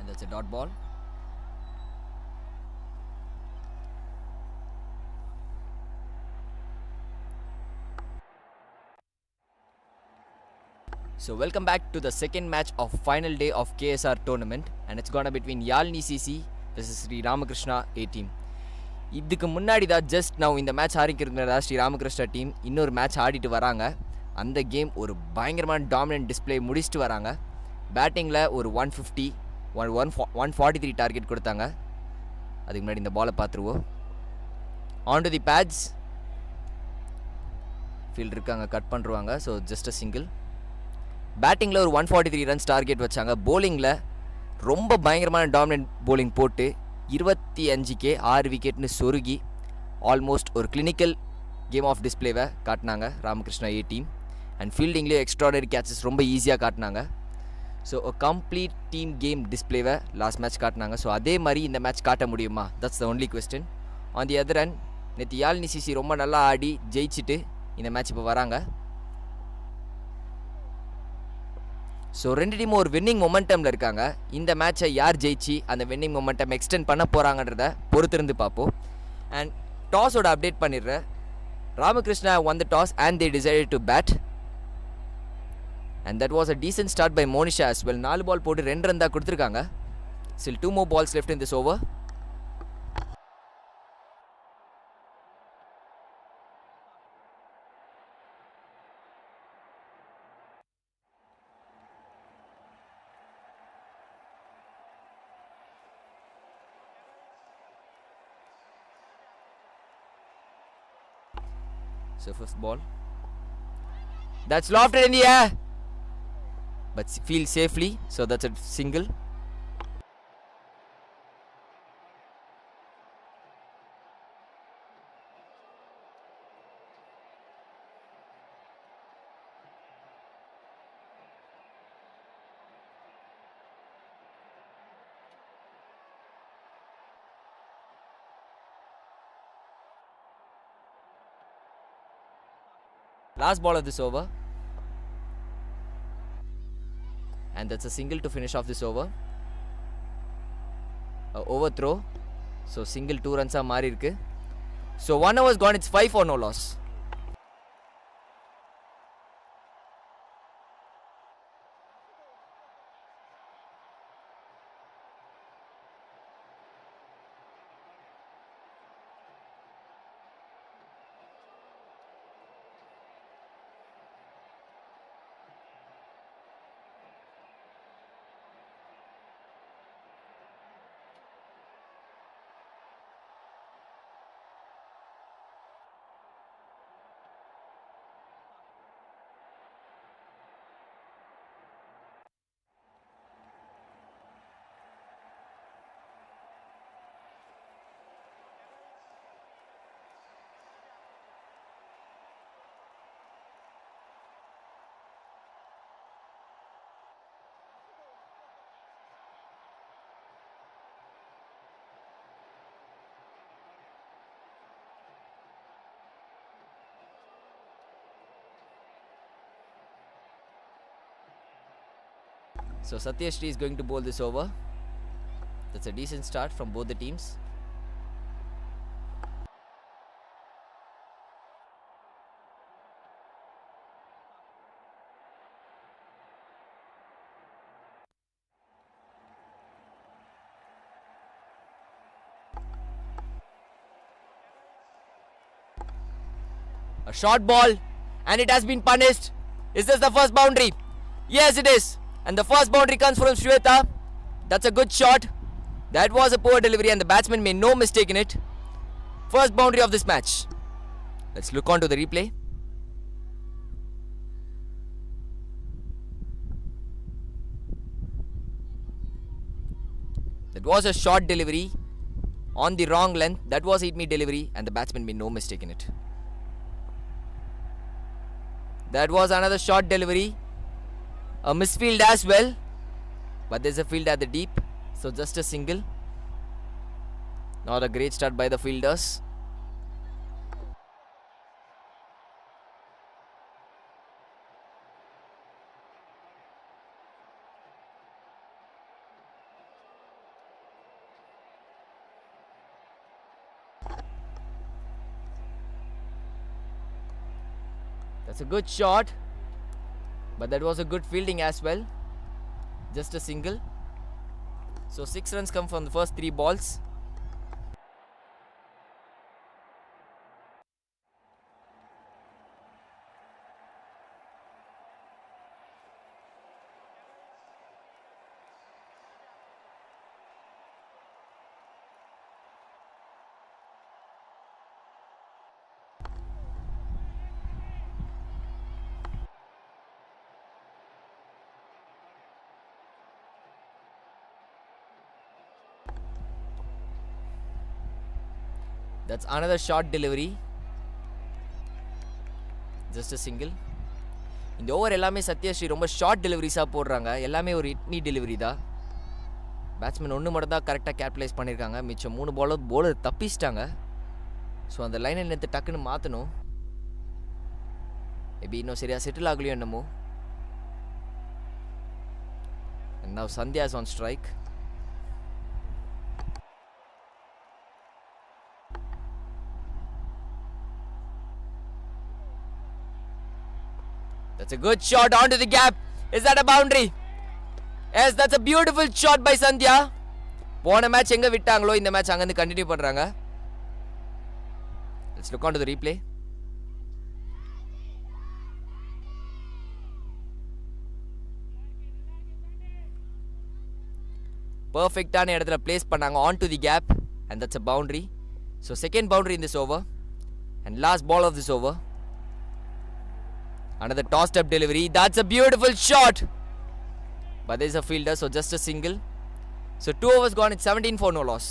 And that's a dot ball. So welcome back to the second match of final day of KSR tournament, and it's gonna between Yazhini CC versus Sri Ramakrishna A team. இதுக்கு முன்னாடி தான் just நான் இந்த match ஆரம்பிக்கிறதுனால Sri Ramakrishna team இன்னொரு match ஆடிட்டு வராங்க. அந்த game ஒரு பயங்கரமான டாமினன்ட் டிஸ்பிளே முடிச்சுட்டு வராங்க. பேட்டிங்கில் ஒரு 150 143 டார்கெட் கொடுத்தாங்க. அதுக்கு முன்னாடி இந்த பாலை பார்த்துருவோம். On to the pads, field இருக்காங்க, கட் பண்ணுருவாங்க. So just a single. பேட்டிங்கில் ஒரு 143 ரன்ஸ் டார்கெட் வச்சாங்க. போலிங்கில் ரொம்ப பயங்கரமான டாமினன்ட் போலிங் போட்டு 25K 6 விக்கெட்னு சொருகி ஆல்மோஸ்ட் ஒரு கிளினிக்கல் கேம் ஆஃப் டிஸ்பிளேவை காட்டினாங்க ராமகிருஷ்ணா ஏ டீம். அண்ட் ஃபீல்டிங்லேயும் எக்ஸ்ட்ராடனரி கேட்சஸ் ரொம்ப ஈஸியாக காட்டினாங்க. ஸோ கம்ப்ளீட் டீம் கேம் டிஸ்பிளேவை லாஸ்ட் மேட்ச் காட்டினாங்க. ஸோ அதே மாதிரி இந்த மேட்ச் காட்ட முடியுமா? That's the only question. On the other hand, நேற்று யாழ்னி சிசி ரொம்ப நல்லா ஆடி ஜெயிச்சுட்டு இந்த மேட்ச் இப்போ வராங்க. ஸோ ரெண்டு டீமும் ஒரு வின்னிங் மொமெண்டமில் இருக்காங்க. இந்த மேட்சை யார் ஜெயிச்சு அந்த வின்னிங் மொமெண்டம் எக்ஸ்டெண்ட் பண்ண போகிறாங்கன்றத பொறுத்திருந்து பார்ப்போம். அண்ட் டாஸோட அப்டேட் பண்ணிடுறேன். Ramakrishna won the toss and they decided to bat. And that was a decent start by Monisha as well. 4 பால் போட்டு 2 ரன் தான் கொடுத்துருக்காங்க. Still 2 more balls left in this over. So fifth ball, that's lofted in the air but field safely, so that's a single. Last ball of this over, and that's a single to finish off this over. Overthrow, so single 2 runs மாறி இருக்கு. So 1 over gone, it's 5 for no loss. So Satyashri is going to bowl this over. That's a decent start from both the teams. A short ball, and it has been punished. Is this the first boundary? Yes, it is. And the first boundary comes from Shweta. That's a good shot. That was a poor delivery and the batsman made no mistake in it. First boundary of this match. Let's look on to the replay. That was a short delivery on the wrong length. That was 8-meter delivery and the batsman made no mistake in it. That was another short delivery. A misfield as well, but there's a field at the deep, so just a single. Not a great start by the fielders. That's a good shot. But that was a good fielding as well. Just a single. So 6 runs come from the first 3 balls. That's another short delivery. Just a single. இந்த over எல்லாமே சத்யஸ்ரீ ரொம்ப short டெலிவரிஸாக போடுறாங்க. எல்லாமே ஒரு இட்னி delivery தான். Batsman ஒன்று மட்டும் தான் கரெக்டாக கேபிட்டலைஸ் பண்ணியிருக்காங்க. மிச்சம் 3 போலர் தப்பிச்சிட்டாங்க. ஸோ அந்த லைனை நேற்று டக்குன்னு மாற்றணும். மேபி இன்னும் சரியாக செட்டில் ஆகலையோ என்னமோ. And now Sandhya is on strike. That's a good shot onto the gap. Is that a boundary? Yes, that's a beautiful shot by Sandhya. போன மேட்ச் எங்க விட்டாங்களோ இந்த மேட்ச் அங்கிருந்து கண்டினியூ பண்றாங்க. Let's look onto the replay. Perfectaன இடத்துல place பண்ணாங்க onto the gap and that's a boundary. So second boundary in this over and last ball of this over. Another tossed up delivery. That's a beautiful shot. But there's a fielder, so just a single. So 2 overs gone. It's 17 for no loss.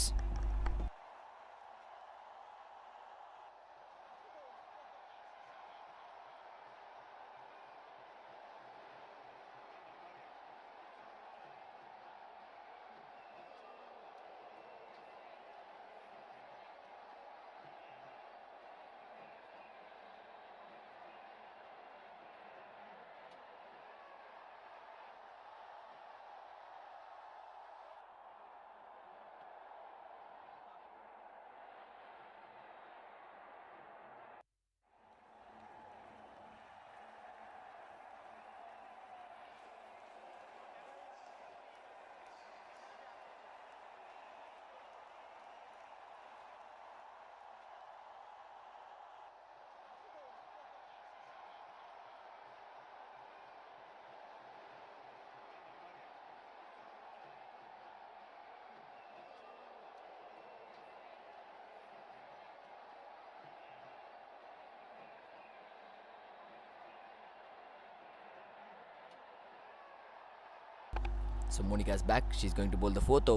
So Monika's back. She's going to bowl the third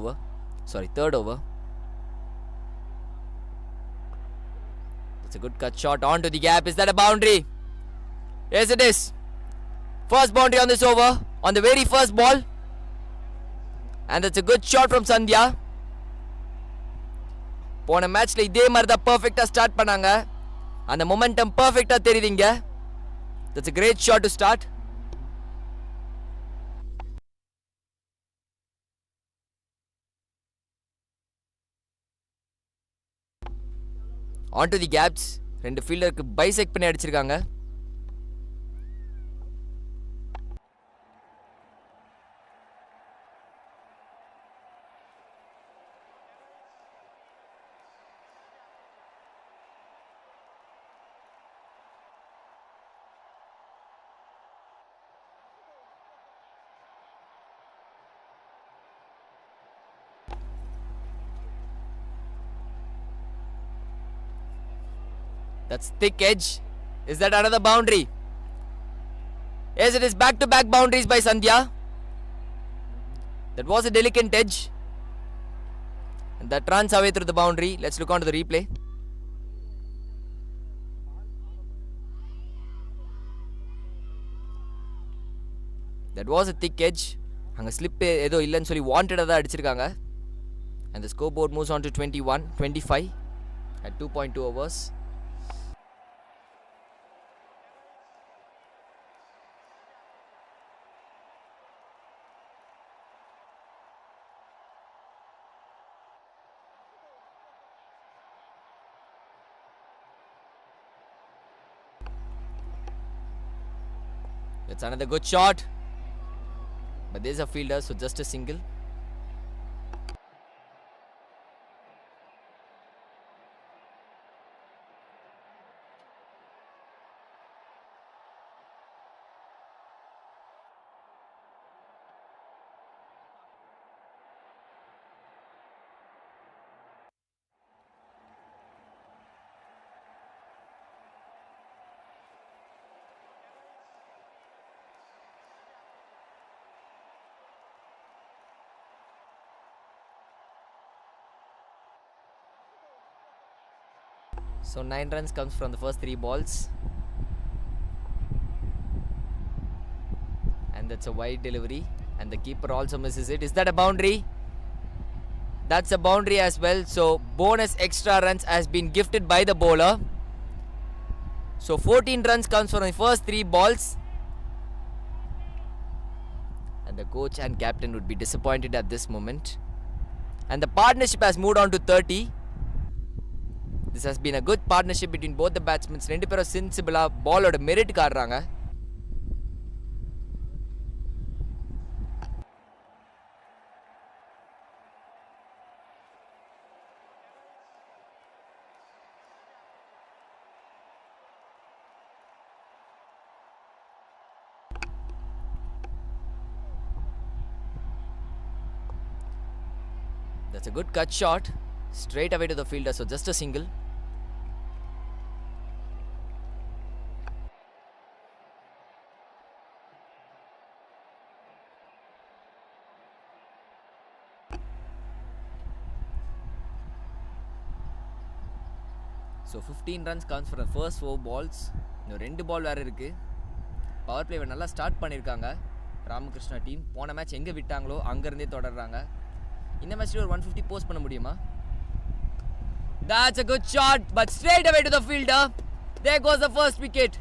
over. That's a good cut shot onto the gap. Is that a boundary? Yes, it is. First boundary on this over, on the very first ball. And that's a good shot from Sandhya. போன மேட்ச்ல இதே மாதிரி தான் பெர்ஃபெக்ட்டா start பண்ணாங்க. அந்த momentum பெர்ஃபெக்ட்டா தெரியுதுங்க. That's a great shot to start. onto the gaps. ரெண்டு ஃபீல்டருக்கு பைசெக்ட் பண்ணி அடிச்சிருக்காங்க. That's thick edge. Is that another boundary? Yes, it is back-to-back boundaries by Sandhya. That was a delicate edge. And that runs away through the boundary. Let's look onto the replay. That was a thick edge. அங்கே slip ஏதோ இல்லைன்னு சொல்லி வாண்டடாக தான் அடிச்சிருக்காங்க. And the scoreboard moves on to 25 at 2.2 overs. That's another good shot. But there's a fielder, so just a single. So 9 runs comes from the first 3 balls. And that's a wide delivery. And the keeper also misses it. Is that a boundary? That's a boundary as well. So bonus extra runs has been gifted by the bowler. So 14 runs comes from the first 3 balls. And the coach and captain would be disappointed at this moment. And the partnership has moved on to 30. This has been a good partnership between both the batsmen. ரெண்டு பேரும் சென்சிபிளா பாலோட merit ஆடுறாங்க. That's a good cut shot. Straight away to the fielder, so just a single. So 15 runs comes from the first 4 balls. இன்னும் 2 பால் வேறு இருக்குது. Power பிளேவை நல்லா start பண்ணியிருக்காங்க Ramakrishna team. போன மேட்ச் எங்கே விட்டாங்களோ அங்கேருந்தே தொடர்றாங்க. இந்த மேட்ச்சில் ஒரு 150 போஸ்ட் பண்ண முடியுமா? That's a good shot, but straight away to the fielder. There goes the first wicket.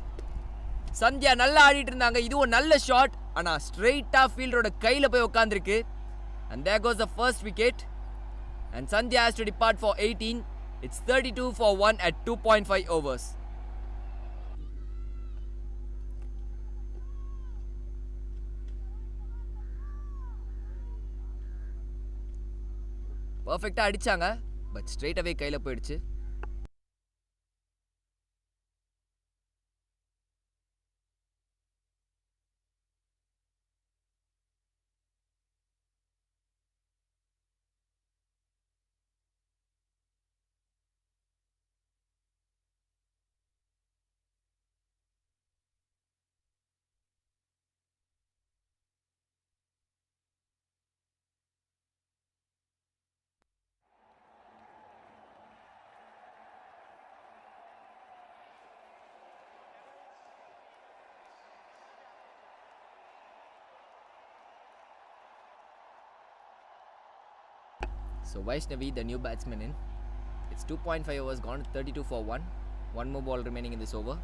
Sandhya நல்லா ஆடிட்டு இருந்தாங்க. இது ஒரு நல்ல ஷாட். ஆனால் ஸ்ட்ரெயிட்டாக ஃபீல்டரோட கையில் போய் உட்காந்துருக்கு. And there goes the first wicket. And Sandhya has to depart for 18. It's 32 for 1 at 2.5 overs. Perfect அடிச்சாங்க, but straight away கையில போயிடுச்சு. So Vaishnavi, the new batsman in. It's 2.5 overs gone, 32 for 1. One more ball remaining in this over.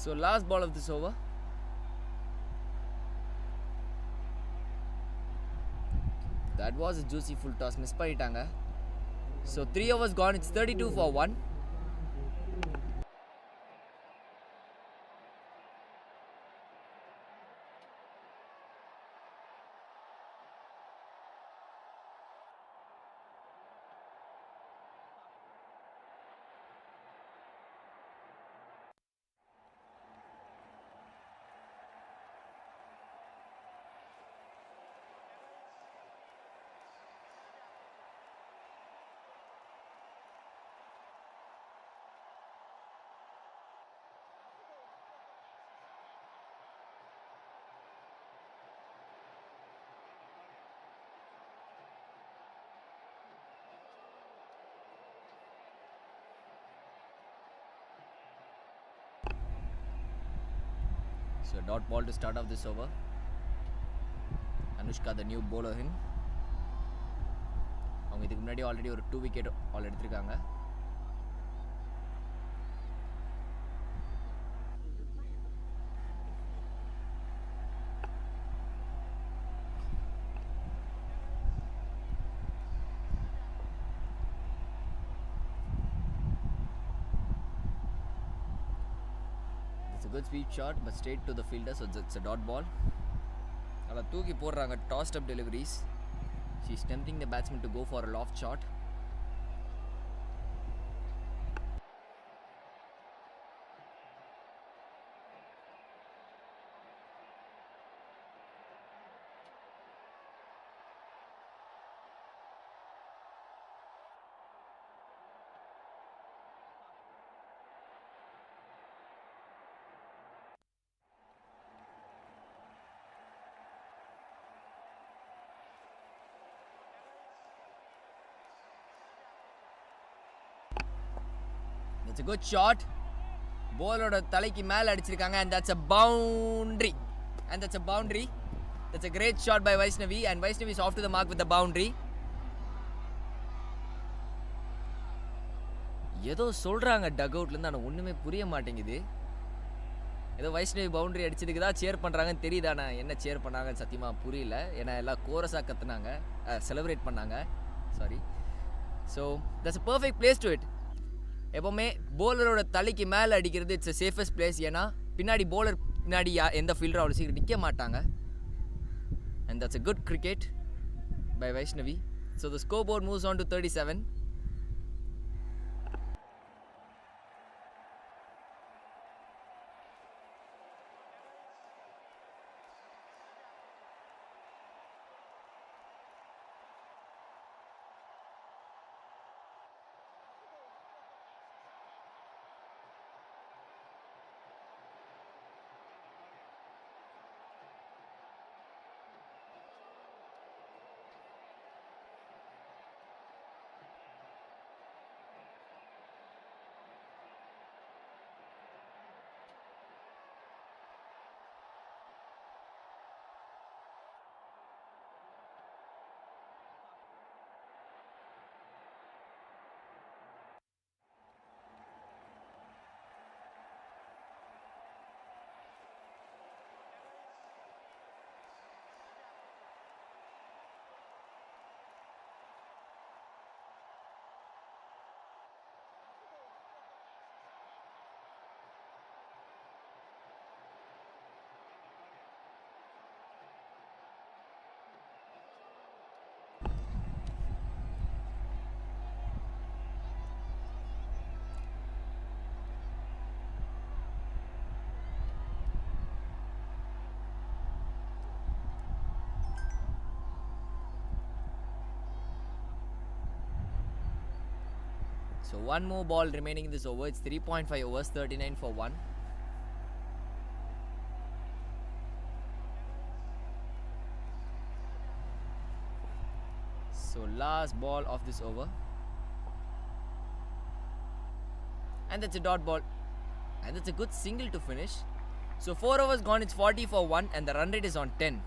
So last ball of this over. That was a juicy full toss. Miss பண்ணிட்டாங்க. So 3 overs gone. It's 32 for 1. So dot ball to start off this over. Anushka the new bowler in. அவங்க இதுக்கு முன்னாடி already ஒரு 2 wicket all எடுத்திருக்காங்க. It's a good sweep shot but straight to the fielder, so it's a dot ball. நல்லா தூக்கி போடுறாங்க tossed up deliveries. She's tempting the batsman to go for a loft shot. That's a good shot. Bowler தலைக்கு மேல அடிச்சிருக்காங்க and that's a boundary. That's a great shot by Vaishnavi and Vaishnavi is off to the mark with the boundary. ஏதோ சொல்றாங்க டக் அவுட்ல இருந்து ஆனா ஒண்ணுமே புரிய மாட்டேங்குது. ஏதோ வைஷ்ணவி பவுண்டரி அடிச்சதுக்கு தான் சேர் பண்றாங்கன்னு தெரியுது, ஆனா என்ன சேர் பண்ணாங்கன்னு சத்தியமா புரியல. ஏன்னா எல்லாம் கோரஸா கத்துனாங்க, செலிப்ரேட் பண்ணாங்க. Sorry. So that's a perfect place to it. எப்போவுமே போலரோட தலைக்கு மேலே அடிக்கிறது இட்ஸ் அ சேஃபஸ்ட் பிளேஸ். ஏன்னா பின்னாடி போலர் பின்னாடி எந்த ஃபீல்டரும் அவ்வளோ சீக்கிரம் நிற்க மாட்டாங்க. And that's a good cricket by Vaishnavi. So the score board moves on to 37. So one more ball remaining in this over. It's 3.5 overs, 39 for 1. So last ball of this over. And that's a dot ball. And that's a good single to finish. So 4 overs gone, it's 40 for 1 and the run rate is on 10.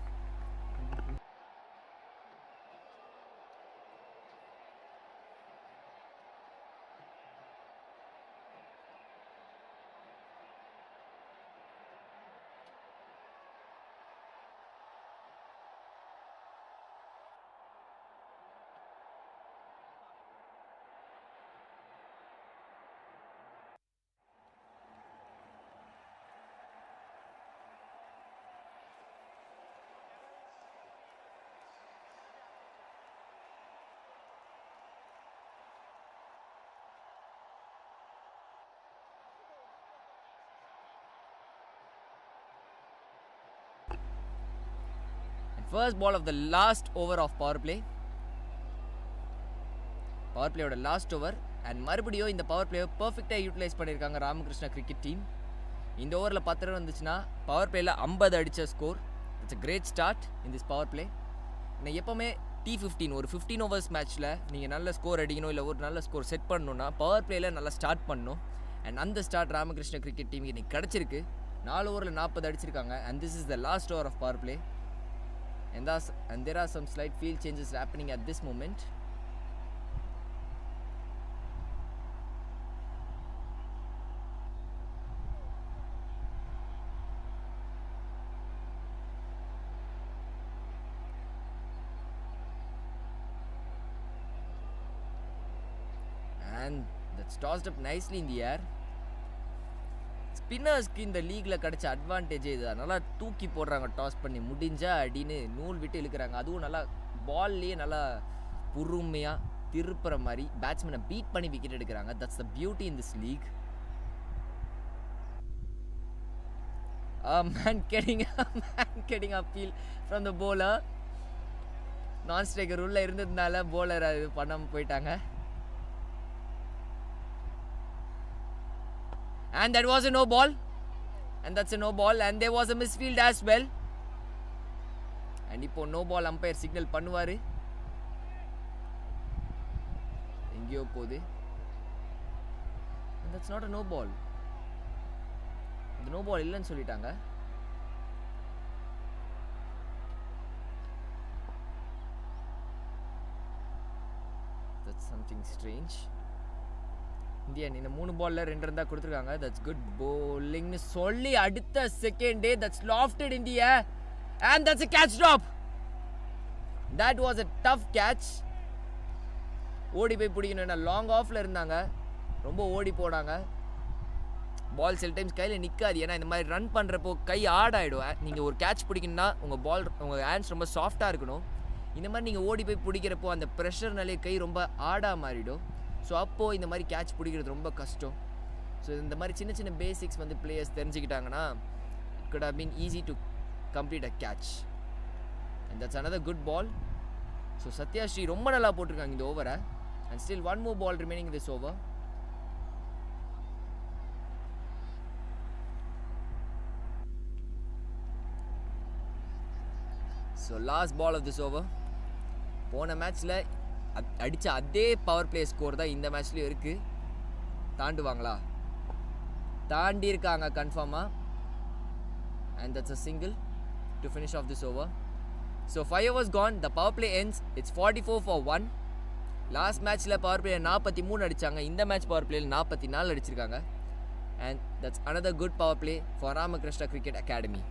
First ball of the last over of power play. Power play oda last over and மறுபடியும் இந்த power பிளேயை பர்ஃபெக்டாக utilise பண்ணியிருக்காங்க Ramakrishna cricket team. இந்த ஓவரில் 10 run வந்துச்சுன்னா power பிளேயில் 50 அடித்த ஸ்கோர். It's a great start in this power play. நான் எப்போவுமே T15 ஒரு 15 ஓவர்ஸ் மேட்ச்சில் நீங்கள் நல்ல ஸ்கோர் அடிக்கணும் இல்லை ஒரு நல்ல ஸ்கோர் செட் பண்ணணுன்னா பவர் பிளேயில் நல்லா ஸ்டார்ட் பண்ணணும். அண்ட் அந்த ஸ்டார்ட் ராமகிருஷ்ணா கிரிக்கெட் டீமுக்கு இன்றைக்கி கிடச்சிருக்கு. 4 ஓவரில் 40 அடிச்சிருக்காங்க. And this is the last over of power play. And there are some slight field changes happening at this moment. And that's tossed up nicely in the air. ஸ்பின்னர்ஸ்க்கு இந்த லீக்ல கிடைச்ச advantage இது. நல்லா தூக்கி போடுறாங்க, டாஸ் பண்ணி முடிஞ்சா அப்படின்னு நூல் விட்டு இழுக்கிறாங்க. அதுவும் நல்லா பால்லேயே நல்லா பொறுமையாக திருப்புற மாதிரி பேட்ஸ்மேனை பீட் பண்ணி விக்கெட் எடுக்கிறாங்க. That's the beauty in this league. Man getting appeal from the bowler. நான் ஸ்ட்ரைக்கர் உள்ள இருந்ததுனால bowler அது பண்ணாம போயிட்டாங்க. And that was a no ball. And that's a no ball. And there was a misfield as well. And இப்போ no ball umpire signal பண்ணுவாரு. எங்கேயோ போகுது. And that's not a no ball. The no ball இல்லைன்னு சொல்லிட்டாங்க. That's something strange. Indian இந்த 3 பால்ல 2 run தான் கொடுத்துருக்காங்க. தட்ஸ் குட் bowlingனு சொல்லி அடுத்த செகண்டே that's lofted in the air and that's a catch drop. That was a tough catch. ஓடி போய் பிடிக்கணும். லாங் ஆஃப்ல இருந்தாங்க, ரொம்ப ஓடி போனாங்க. பால் சில டைம்ஸ் கையில் நிற்காது, ஏன்னா இந்த மாதிரி ரன் பண்ணுறப்போ கை ஆடாயிடும். நீங்கள் ஒரு கேட்ச் பிடிக்கணும்னா உங்கள் ஹேண்ட்ஸ் ரொம்ப சாஃப்டாக இருக்கணும். இந்த மாதிரி நீங்கள் ஓடி போய் பிடிக்கிறப்போ அந்த ப்ரெஷர்னாலே கை ரொம்ப ஆடாக மாறிடும். ஸோ அப்போது இந்த மாதிரி கேட்ச் பிடிக்கிறது ரொம்ப கஷ்டம். ஸோ இந்த மாதிரி சின்ன சின்ன பேசிக்ஸ் வந்து பிளேயர்ஸ் தெரிஞ்சுக்கிட்டாங்கன்னா it could have been easy to complete a catch. And that's another good ball. So Sathyasri ரொம்ப நல்லா போட்டிருக்காங்க இந்த ஓவரை. And still one more ball remaining this over. So last ball of this over. போன மேட்ச்சில் அடித்த அதே பவர் பிளே ஸ்கோர் தான் இந்த மேட்ச்லேயும் இருக்குது. தாண்டுவாங்களா? தாண்டி இருக்காங்க கன்ஃபார்மாக. And that's a single to finish off this over. So 5 overs gone, the power play ends. It's 44 for 1. Last மேட்ச்சில் பவர் பிளேயில் 43 அடித்தாங்க. இந்த மேட்ச் பவர் பிளேயில் 44 அடிச்சிருக்காங்க. And that's another good power play for Ramakrishna Cricket Academy.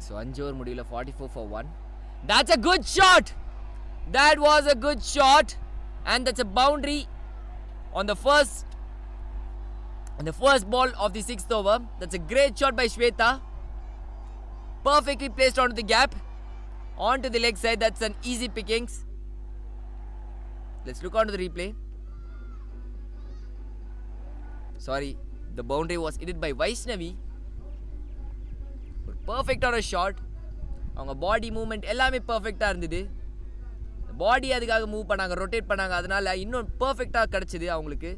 So 5 over முடிவில் 44 for 1. That's a good shot. That was a good shot. And that's a boundary on the first ball of the 6th over. That's a great shot by Shweta. Perfectly placed onto the gap. Onto the leg side. That's an easy pickings. Let's look onto the replay. Sorry, the boundary was hit by Vaishnavi. ஒரு பர்ஃபெக்டான shot. அவங்க பாடி movement எல்லாமே பர்ஃபெக்டாக இருந்தது. பாடி அதுக்காக move பண்ணாங்க, rotate பண்ணாங்க, அதனால இன்னும் பர்ஃபெக்டாக கிடச்சிது அவங்களுக்கு.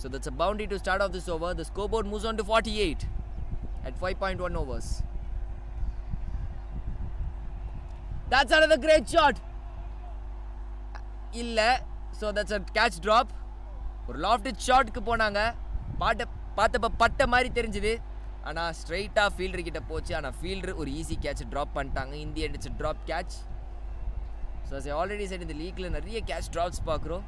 So that's a boundary to start off this over. The score board moves on to 48 at 5.1 overs. That's another great shot. இல்லை, so that's a catch drop. ஒரு லாஃப்டட் ஷாட்டுக்கு போனாங்க. பார்த்தப்ப பட்ட மாதிரி தெரிஞ்சுது. ஆனால் ஸ்ட்ரைட்டாக ஃபீல்டர் கிட்ட போச்சு. ஆனால் ஃபீல்டர் ஒரு ஈஸி கேட்ச் ட்ராப் பண்ணிட்டாங்க. India it's drop catch. So as I already said, இந்த லீக்கில் நிறைய கேட்ச் ட்ராப்ஸ் பார்க்குறோம்.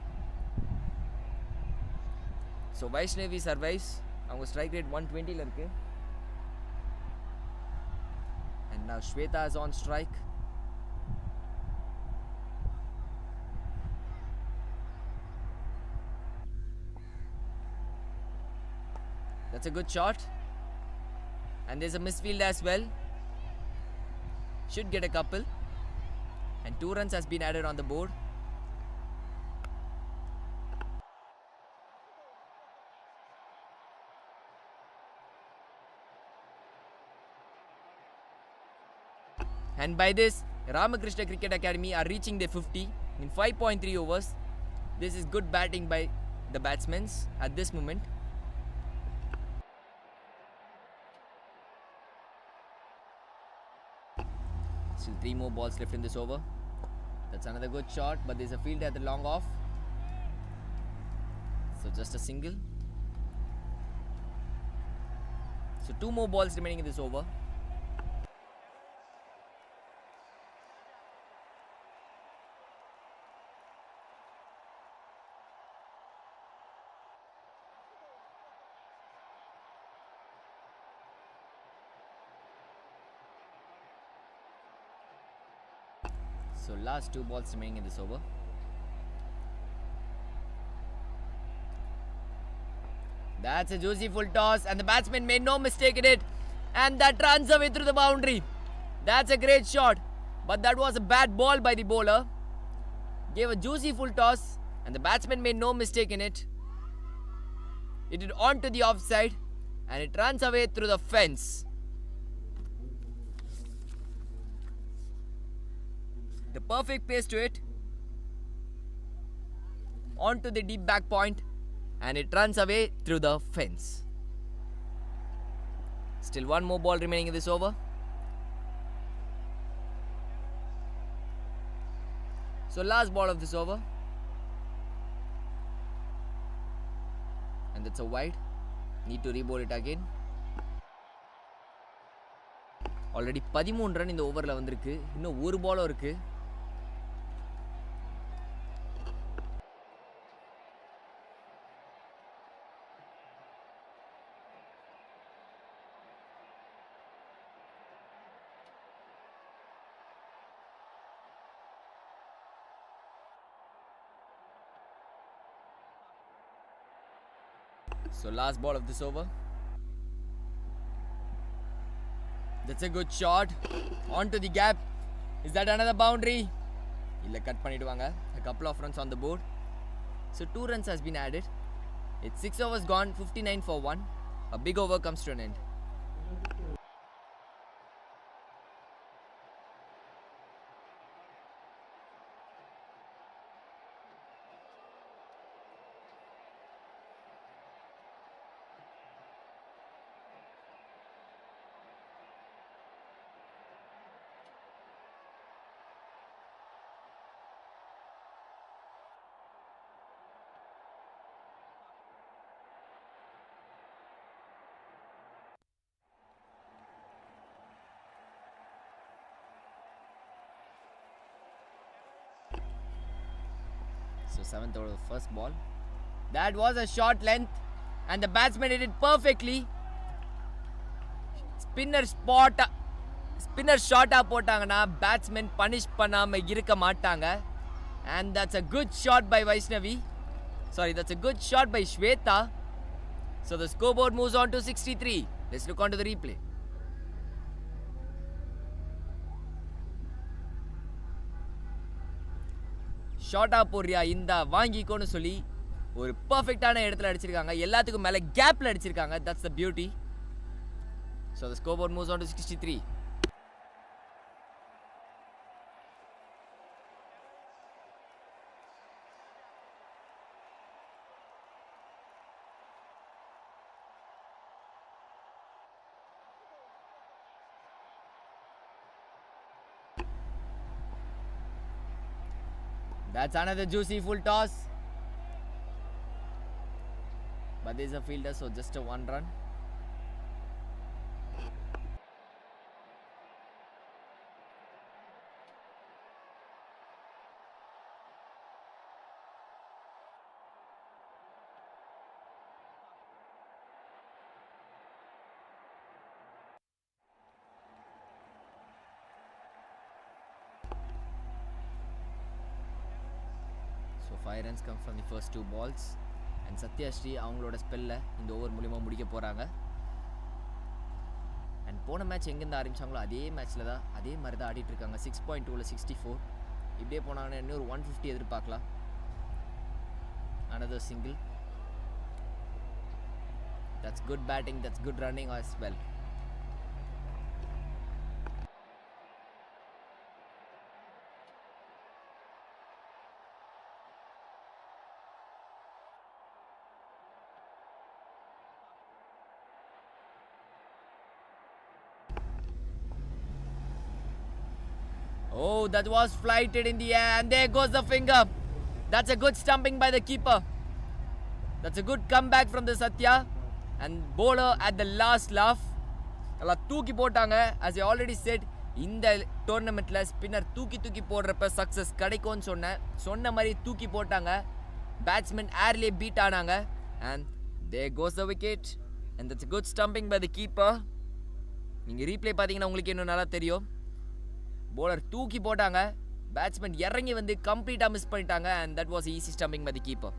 ஸோ வைஷ்ணவி சர்வைஸ். அவங்க ஸ்ட்ரைக் ரேட் 120 இருக்கு. And now Shweta is on strike. That's a good shot. And there's a misfield as well. should get a couple. And 2 runs has been added on the board. And by this, Ramakrishna Cricket Academy are reaching their 50 in 5.3 overs. This is good batting by the batsmen at this moment. Still 3 more balls left in this over. That's another good shot, but there's a fielder at the long off. So just a single. So 2 more balls remaining in this over. So last 2 balls remaining in this over. That's a juicy full toss and the batsman made no mistake in it. And that runs away through the boundary. That's a great shot. But that was a bad ball by the bowler. Gave a juicy full toss and the batsman made no mistake in it. It did on to the offside and it runs away through the fence. The perfect pace to it. Onto the deep back point. And it runs away through the fence. Still 1 more ball remaining in this over. So last ball of this over. And that's a wide. Need to re-bowl it again. Already 13 run in the over la vandirukku. Innum oru ball irukku. So last ball of this over. That's a good shot. Onto the gap. Is that another boundary? Illa cut panniduvanga. A couple of runs on the board. So 2 runs has been added. It's 6 overs gone, 59 for 1. A big over comes to an end. So 7th over of the first ball. That was a short length and the batsman did it perfectly. Spinner shot போட்டாங்கன்னா batsman punish பண்ணாம இருக்க மாட்டாங்க. And that's a good shot by Vaishnavi. Sorry, that's a good shot by Shweta. So the scoreboard moves on to 63. Let's look on to the replay. ஷார்ட்டா போறியா இந்த வாங்கிக்கோன்னு சொல்லி ஒரு பெர்ஃபெக்ட்டான இடத்துல அடிச்சிருக்காங்க. எல்லாத்துக்கும் மேல கேப்ல அடிச்சிருக்காங்க. That's the beauty. So the scoreboard moves on to 63. That's another juicy full toss. But there's a fielder, so just a 1 run. So 5 runs come from the first 2 balls. And Satyashree அவங்களோட ஸ்பெல்ல இந்த over மூலமா முடிக்க போறாங்க. And போன match எங்கேருந்து ஆரம்பித்தாங்களோ அதே மேட்ச்சில் தான் அதே மாதிரி தான் ஆடிட்டுருக்காங்க. 6.2ல் 64. இப்படியே போனாங்கன்னா இன்னொரு 150 எதிர்பார்க்கலாம். Another single. That's good batting, that's good running as well. Oh, that was flighted in the air and there goes the finger. That's a good stumping by the keeper. That's a good comeback from the Satya. And bowler at the last laugh. நல்லா தூக்கி போட்டாங்க. As I already said, இந்த டோர்னமெண்ட்டில் spinner தூக்கி போடுறப்ப success கிடைக்கும்னு சொன்ன மாதிரி தூக்கி போட்டாங்க. பேட்ஸ்மேன் ஏர்லேயே பீட் ஆனாங்க. And there goes the wicket. And that's a good stumping by the keeper. நீங்கள் ரீப்ளே பார்த்தீங்கன்னா உங்களுக்கு இன்னும் நல்லா தெரியும். bowler தூக்கி போட்டாங்க. பேட்ஸ்மேன் இறங்கி வந்து கம்ப்ளீட்டாக மிஸ் பண்ணிட்டாங்க. And that was easy stumping by the keeper.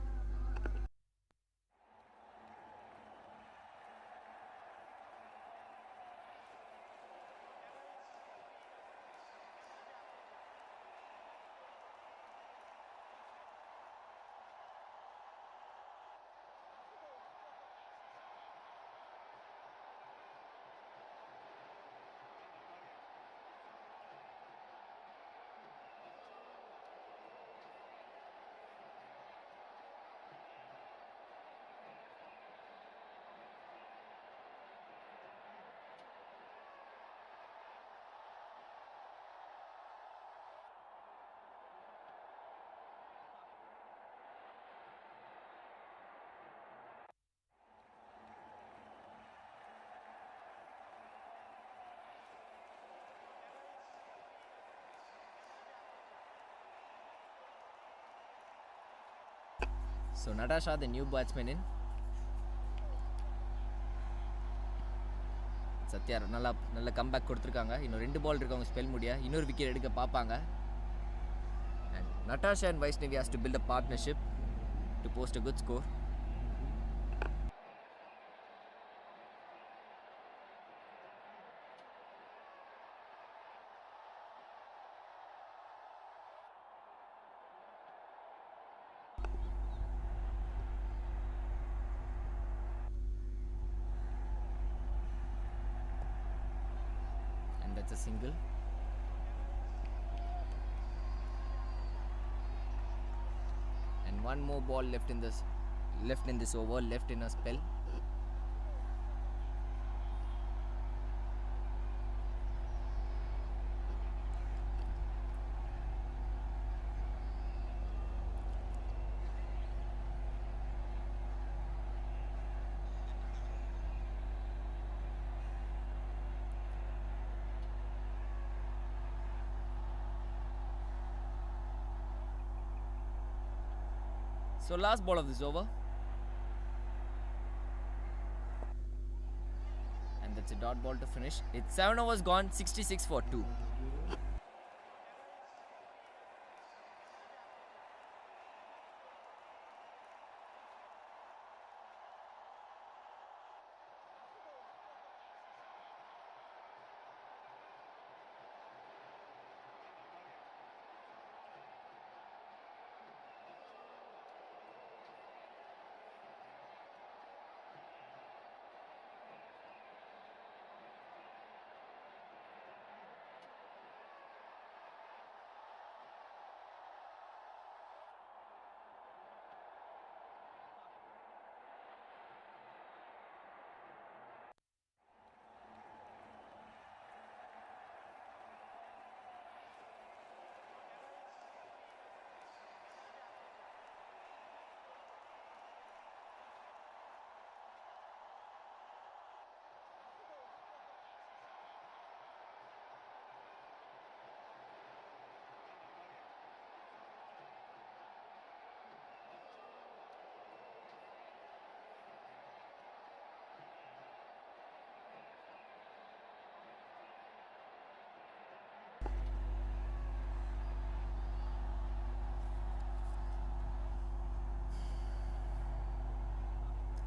So Natasha, the new batsman in. Sathya நல்ல கம்பேக் கொடுத்துருக்காங்க. இன்னும் 2 பால் இருக்கவங்க ஸ்பெல் முடியா இன்னொரு விக்கெட் எடுக்க பார்ப்பாங்க. And Natasha and Vaishnavi has to build a partnership to post a good score. That's a single. And one more ball left in this over, left in a spell. So last ball of this over. And that's a dot ball to finish. It's 7 overs gone, 66 for 2.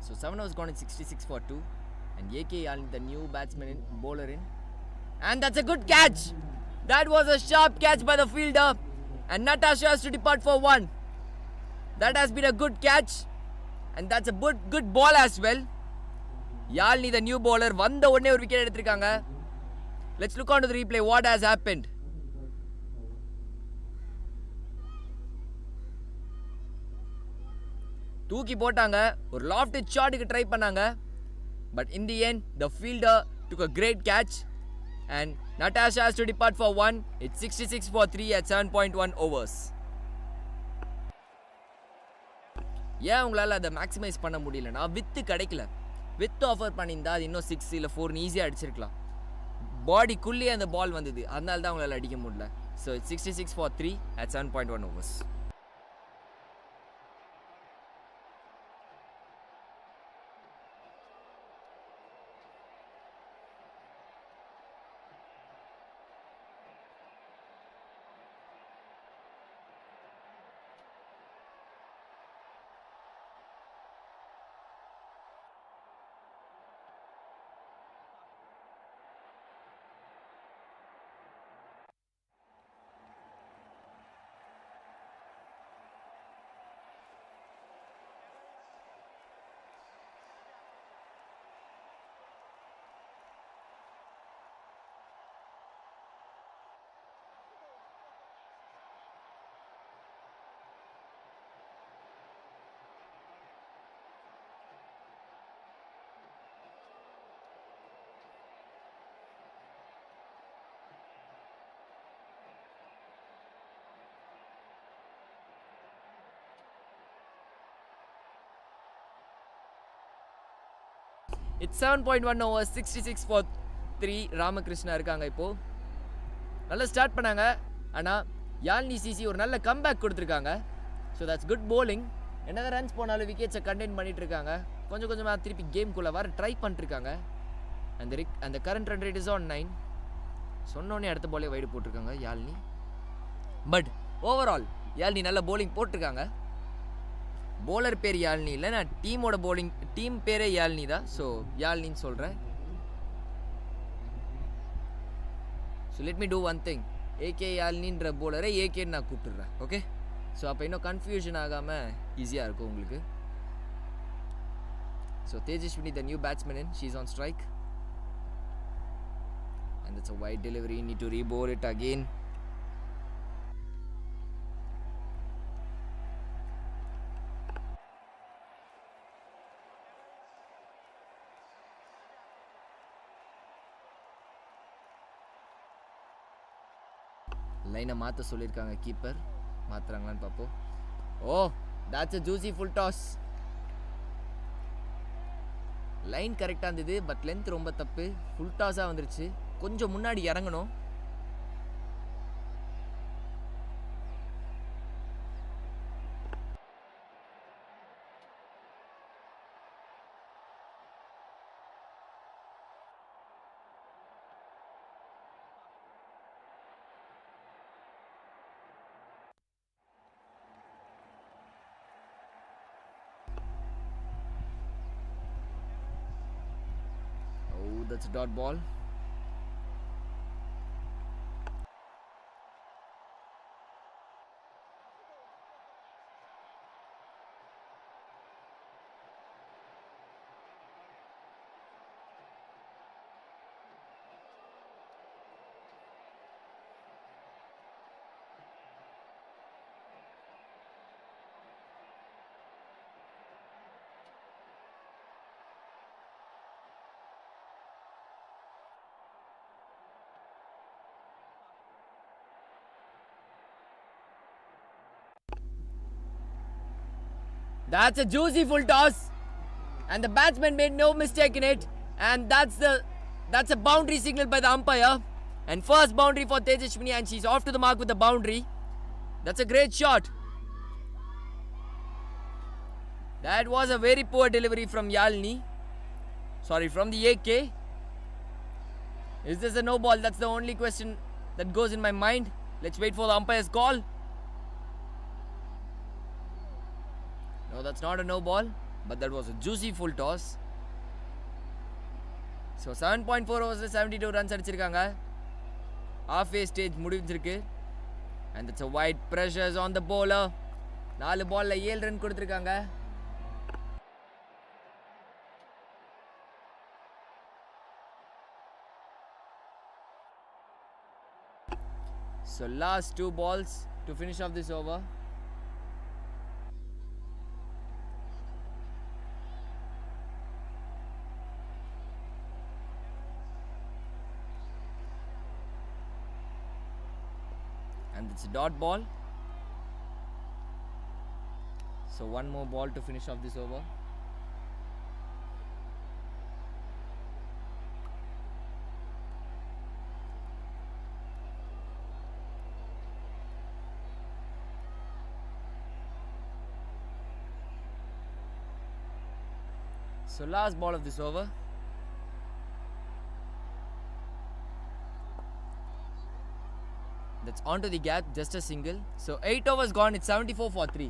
So 7 overs gone in 66 for 2. And AK Yalni, the new batsman in, bowler in. And that's a good catch. That was a sharp catch by the fielder. And Natasha has to depart for 1. That has been a good catch. And that's a good ball as well. Yalni, the new bowler, வந்த உடனே ஒரு wicket எடுத்திருக்காங்க. Let's look on to the replay. What has happened? தூக்கி போட்டாங்க. ஒரு lofted shotக்கு try பண்ணாங்க. But in the end, the fielder took a great catch. And Natasha has to depart for 1. It's 66 for 3 at 7.1 overs. ஏன் உங்களால் அதை maximise பண்ண முடியலன்னா with கிடைக்கல. வித்து ஆஃபர் பண்ணியிருந்தா அது இன்னும் 6 இல்லை 4 ஈஸியாக அடிச்சிருக்கலாம். பாடிக்குள்ளேயே அந்த பால் வந்தது, அதனால தான் உங்களால் அடிக்க முடியல. So it's 66 for 3 at 7.1 overs. It's 7.1 overs, 66 for 3. Ramakrishna இருக்காங்க இப்போது. நல்லா ஸ்டார்ட் பண்ணாங்க. ஆனால் யாழ்னி சிசி ஒரு நல்ல கம்பேக் கொடுத்துருக்காங்க. So that's good bowling. என்னதான் ரன்ஸ் போனாலும் விக்கெட்ஸை கண்டெயின் பண்ணிட்டு இருக்காங்க. கொஞ்சம் கொஞ்சமாக திருப்பி கேம்குள்ளே வர ட்ரை பண்ணிட்டுருக்காங்க. அந்த current run rate is on 9. சொன்னோடனே அடுத்த பாலே வைடு போட்டிருக்காங்க யாழ்னி. பட் ஓவரால் யாழ்னி நல்ல bowling போட்டிருக்காங்க. போலர் பேர் யாழ்னி இல்லை, நான் டீம் பேரே யாழ்னி தான். ஸோ யாழ்னின்னு சொல்கிறேன். So let me do one thing. AK யாழ்னின்ற போலரை ஏகேன்னு நான் கூப்பிட்டுறேன். ஓகே, ஸோ அப்போ இன்னும் கன்ஃபியூஷன் ஆகாமல் ஈஸியாக இருக்கும் உங்களுக்கு. So Tejaswini, the new batsman in, she's on strike. And it's a wide delivery, need to re-bowl it again. லைனை மாற்ற சொல்லியிருக்காங்க கீப்பர். மாற்றுறாங்களான்னு பார்ப்போம். ஓ, that's a juicy full toss. Line கரெக்டாக இருந்தது, பட் லென்த் ரொம்ப தப்பு. ஃபுல் டாஸாக வந்துருச்சு. கொஞ்சம் முன்னாடி இறங்கணும். That's a dot ball. That's a juicy full toss, and the batsman made no mistake in it, and that's a boundary signal by the umpire, and first boundary for Tejaswini, and she's off to the mark with the boundary. That's a great shot. That was a very poor delivery from Yalni. Sorry, from the AK. Is this a no ball? That's the only question that goes in my mind. Let's wait for the umpire's call. No, that's not a no ball, but that was a juicy full toss. So 7.4 ஓவர்ஸில் 72 runs அடிச்சிருக்காங்க. Of A stage முடிஞ்சிருக்கு. And it's a wide pressures on the bowler. 4 பால்ல 7 run கொடுத்துருக்காங்க. So last 2 balls to finish off this over. And it's a dot ball. So one more ball to finish off this over. So last ball of this over. That's onto the gap, just a single. So 8 overs gone, it's 74 for 3.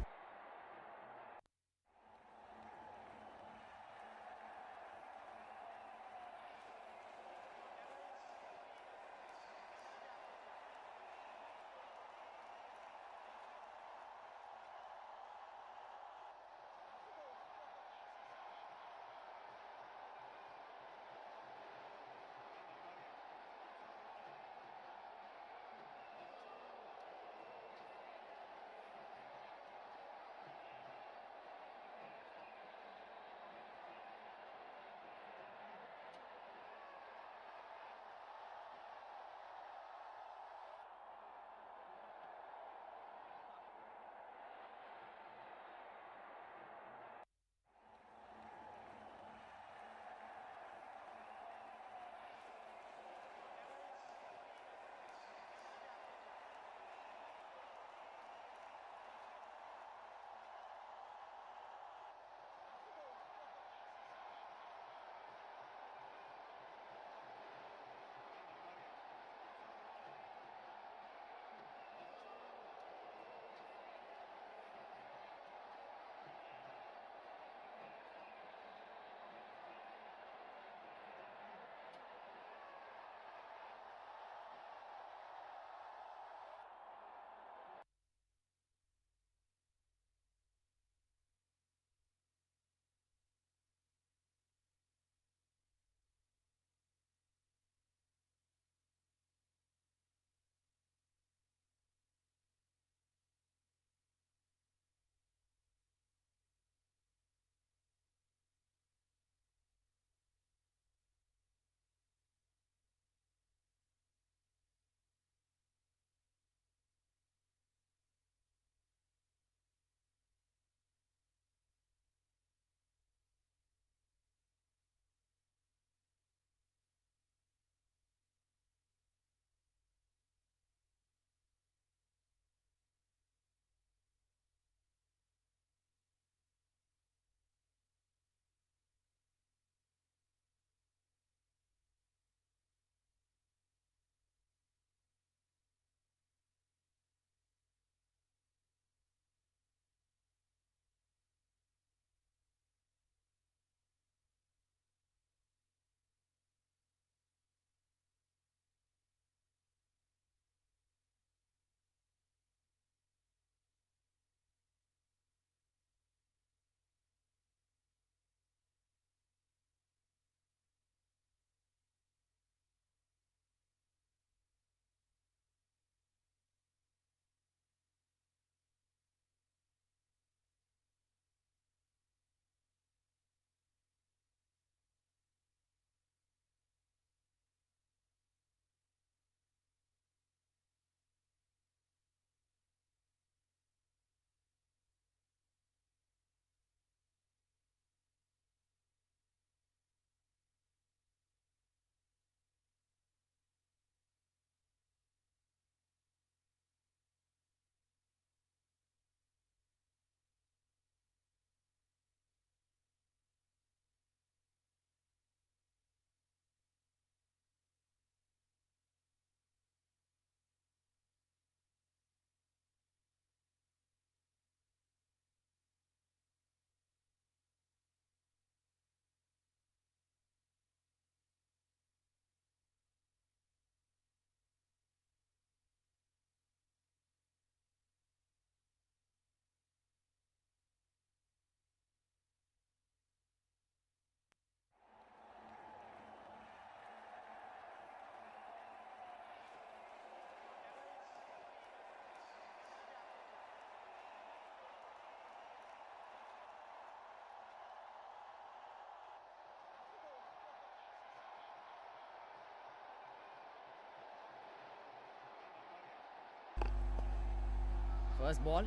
First ball.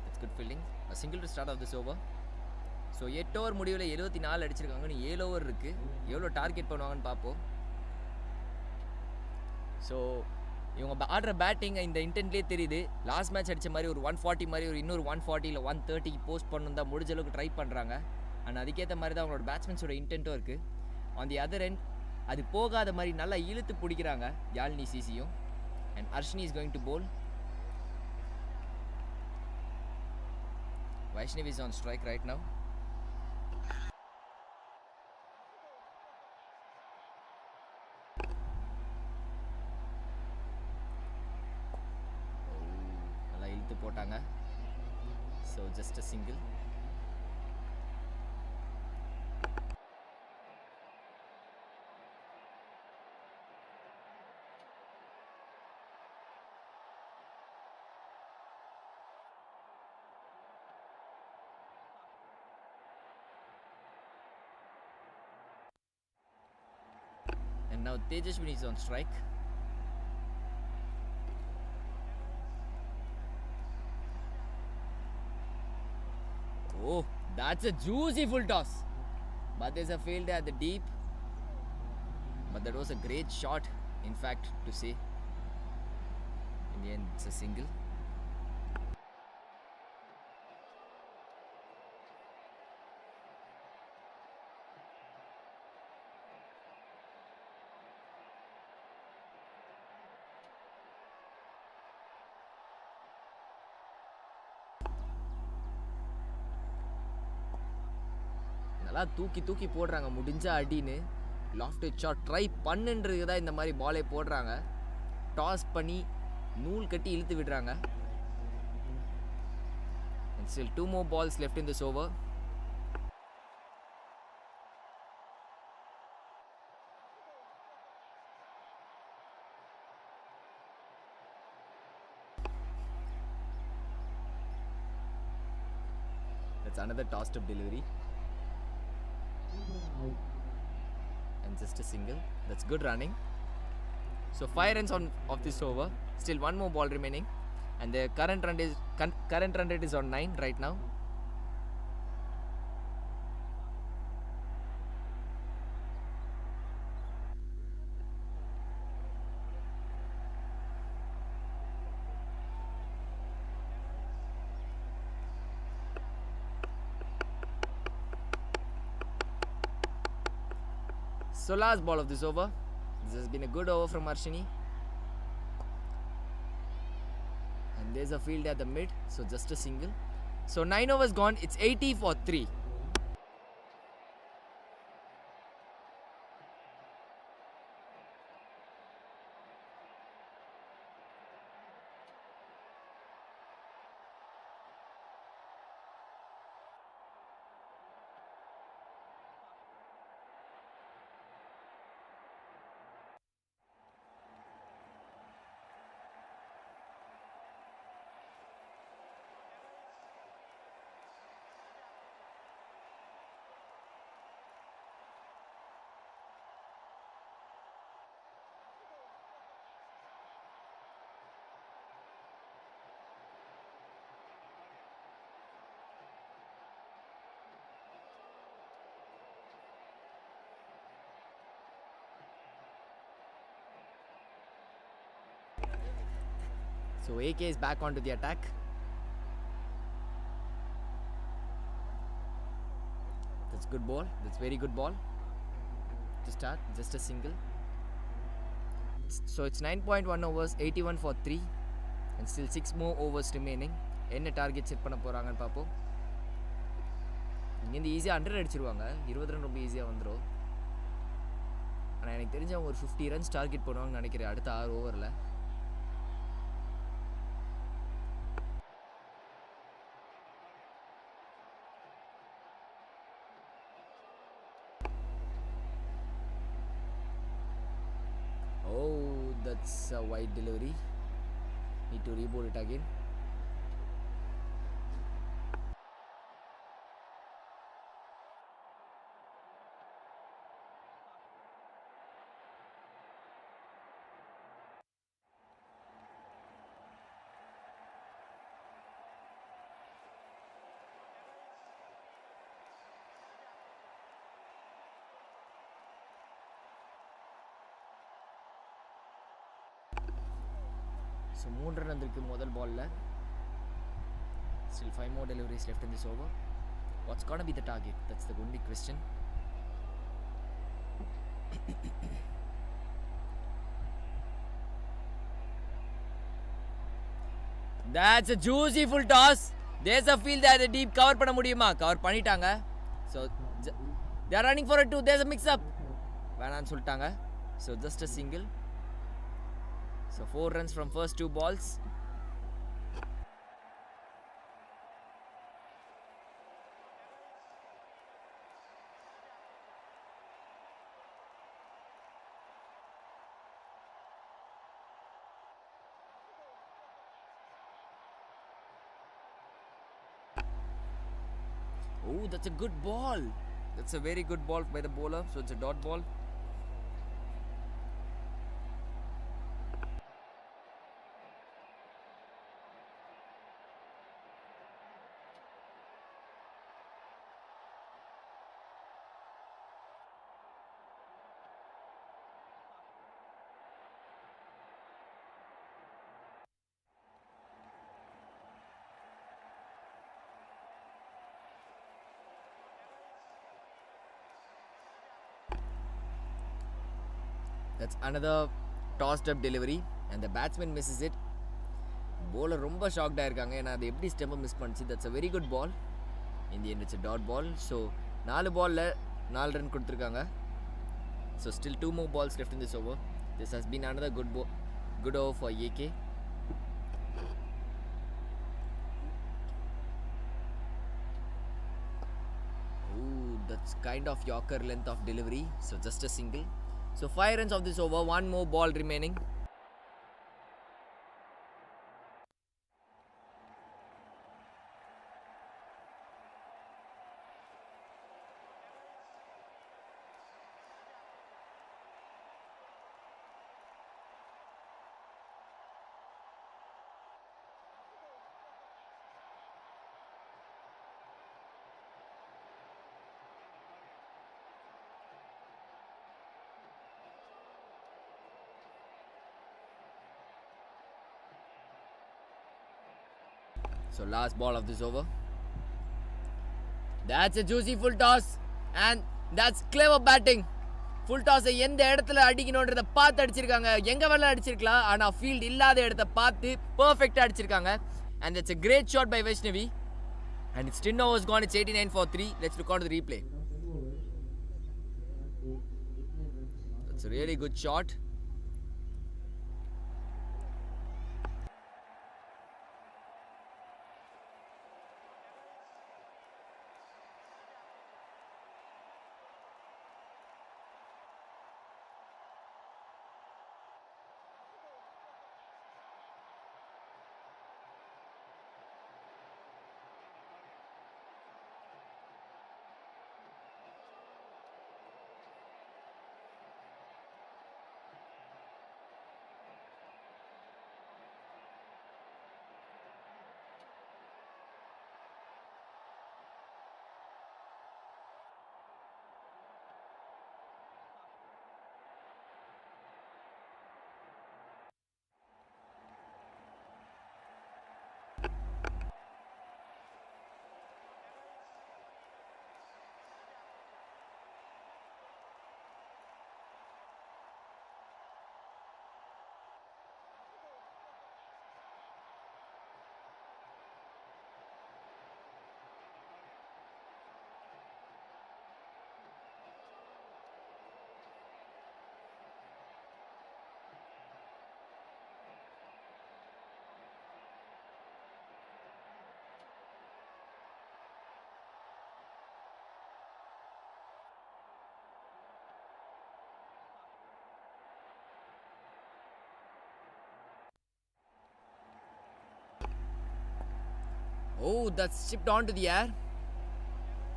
That's good fielding. A single to start of this over. So 8 over முடிவில் 74 அடிச்சிருக்காங்க. 7 over இருக்குது. எவ்வளோ target பண்ணுவாங்கன்னு பார்ப்போம். So இவங்க ஆடுற batting இந்த இன்டென்ட்லேயே தெரியுது. லாஸ்ட் மேட்ச் அடித்த மாதிரி ஒரு 140 மாதிரி ஒரு இன்னொரு 140 இல்லை 130 போஸ்ட் பண்ணணும் தான் முடிஞ்ச அளவுக்கு ட்ரை பண்ணுறாங்க. ஆனால் அதுக்கேற்ற மாதிரி தான் அவங்களோட பேட்ஸ்மேன்ஸோட இன்டென்ட்டும் இருக்குது. ஆன் தி அதர் எண்ட் அது போகாத மாதிரி நல்லா இழுத்து பிடிக்கிறாங்க Yazhini சிசியும். And Arshini is going to pole. Vaishnavi is on strike right now. நல்லா இழுத்து போட்டாங்க. So just a single. And now Tejaswini is on strike. Oh, that's a juicy full toss. But there's a fielder at the deep. But that was a great shot, in fact, to say. In the end, it's a single. நல்லா தூக்கி போடுறாங்க முடிஞ்சா அடின்னு. Lofted shot try பண்ணுன்றது தான் இந்த மாதிரி பாலே போடுறாங்க. டாஸ் பண்ணி நூல் கட்டி இழுத்து விடுறாங்க. And still 2 more balls left in this over. That's another tossed up delivery. And just a single. That's good running. So 5 runs of this over. Still 1 more ball remaining, and the current run rate is on 9 right now. So last ball of this over. This has been a good over from Arshini. And there's a field at the mid, so just a single. So 9 overs gone, it's 80 for 3. So AK is back onto the attack. That's good ball. That's very good ball to start. Just a single. So it's 9.1 overs, 81 for 3, and still 6 more overs remaining. என்ன target set பண்ண போகிறாங்கன்னு பார்ப்போம். இங்கேருந்து ஈஸியாக 100 அடிச்சிருவாங்க. 20 run ரொம்ப ஈஸியாக வந்துடும். ஆனால் எனக்கு தெரிஞ்சு அவங்க ஒரு 50 ரன்ஸ் டார்கெட் பண்ணுவாங்கன்னு நினைக்கிறேன் அடுத்த 6 ஓவரில். That's a wide delivery. Need to reboot it again. So 3 run வந்திருக்கு முதல் பாலில். Still 5 more deliveries left in this over. What's gonna be the target? That's the only question. That's a juicy full toss. There's a field that the deep cover பண்ண முடியுமா? Cover பண்ணிட்டாங்க. So they are running for a 2. There's a mix up. வேணான்னு சொல்லிட்டாங்க. So just a single. So 4 runs from first 2 balls. Oh, that's a good ball. That's a very good ball by the bowler. So it's a dot ball. That's another tossed up delivery and the batsman misses it. Bowler ரொம்ப shocked ஆயிருக்காங்க. ஏன்னா அது எப்படி ஸ்டெம்பை miss பண்ணிச்சு. That's a very good ball. In the end it's a dot ball. So 4 பால்ல 4 run கொடுத்துருக்காங்க. So still 2 more balls left in this over. This has been another good over for AK. Ooh, that's kind of Yorker length of delivery. So just a single. So 5 runs of this over, 1 more ball remaining. So last ball of this over. That's a juicy full toss and that's clever batting. Full toss எந்த இடத்துல அடிக்கணும்ன்றத பார்த்து அடிச்சிருக்காங்க. எங்க வேணா அடிச்சிருக்கலாம். ஆனா field இல்லாத இடத்த பார்த்து பெர்ஃபெக்ட்டா அடிச்சிருக்காங்க. And that's a great shot by Vaishnavi. And it's 10 overs gone. It's 89 for 3. Let's look on to the replay. That's a really good shot. Oh, that's chipped onto the air.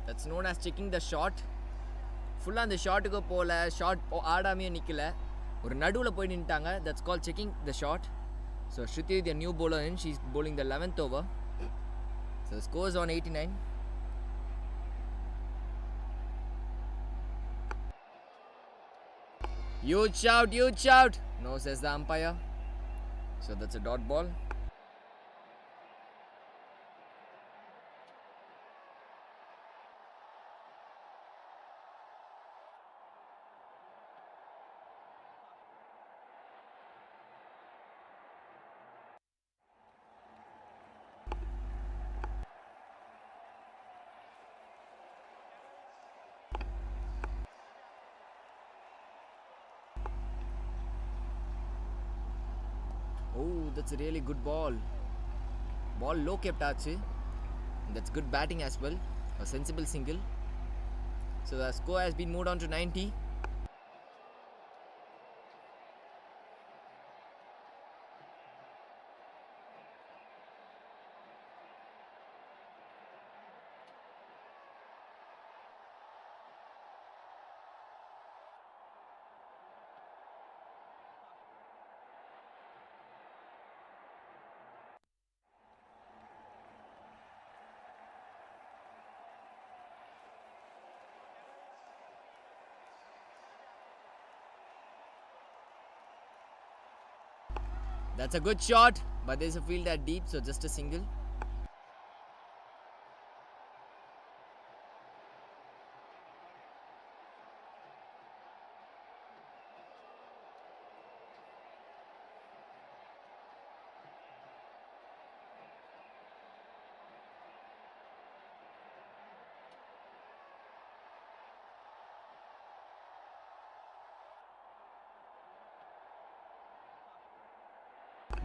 That's known as checking the shot. ஃபுல்லாக அந்த ஷாட்டுக்கு போகல, shot ஆடாமையும் நிற்கல, ஒரு நடுவில் போய் நின்ட்டாங்க. That's called checking the shot. So Shruti, the new bowler in, she's bowling the 11th over. So the score is on 89. Huge shout, huge shout. No, says the umpire. So that's a dot ball. Oh, that's a really good ball. Ball low kept ஆச்சு. That's good batting as well. A sensible single. So the score has been moved on to 90. That's a good shot, but there's a field that deep, so just a single.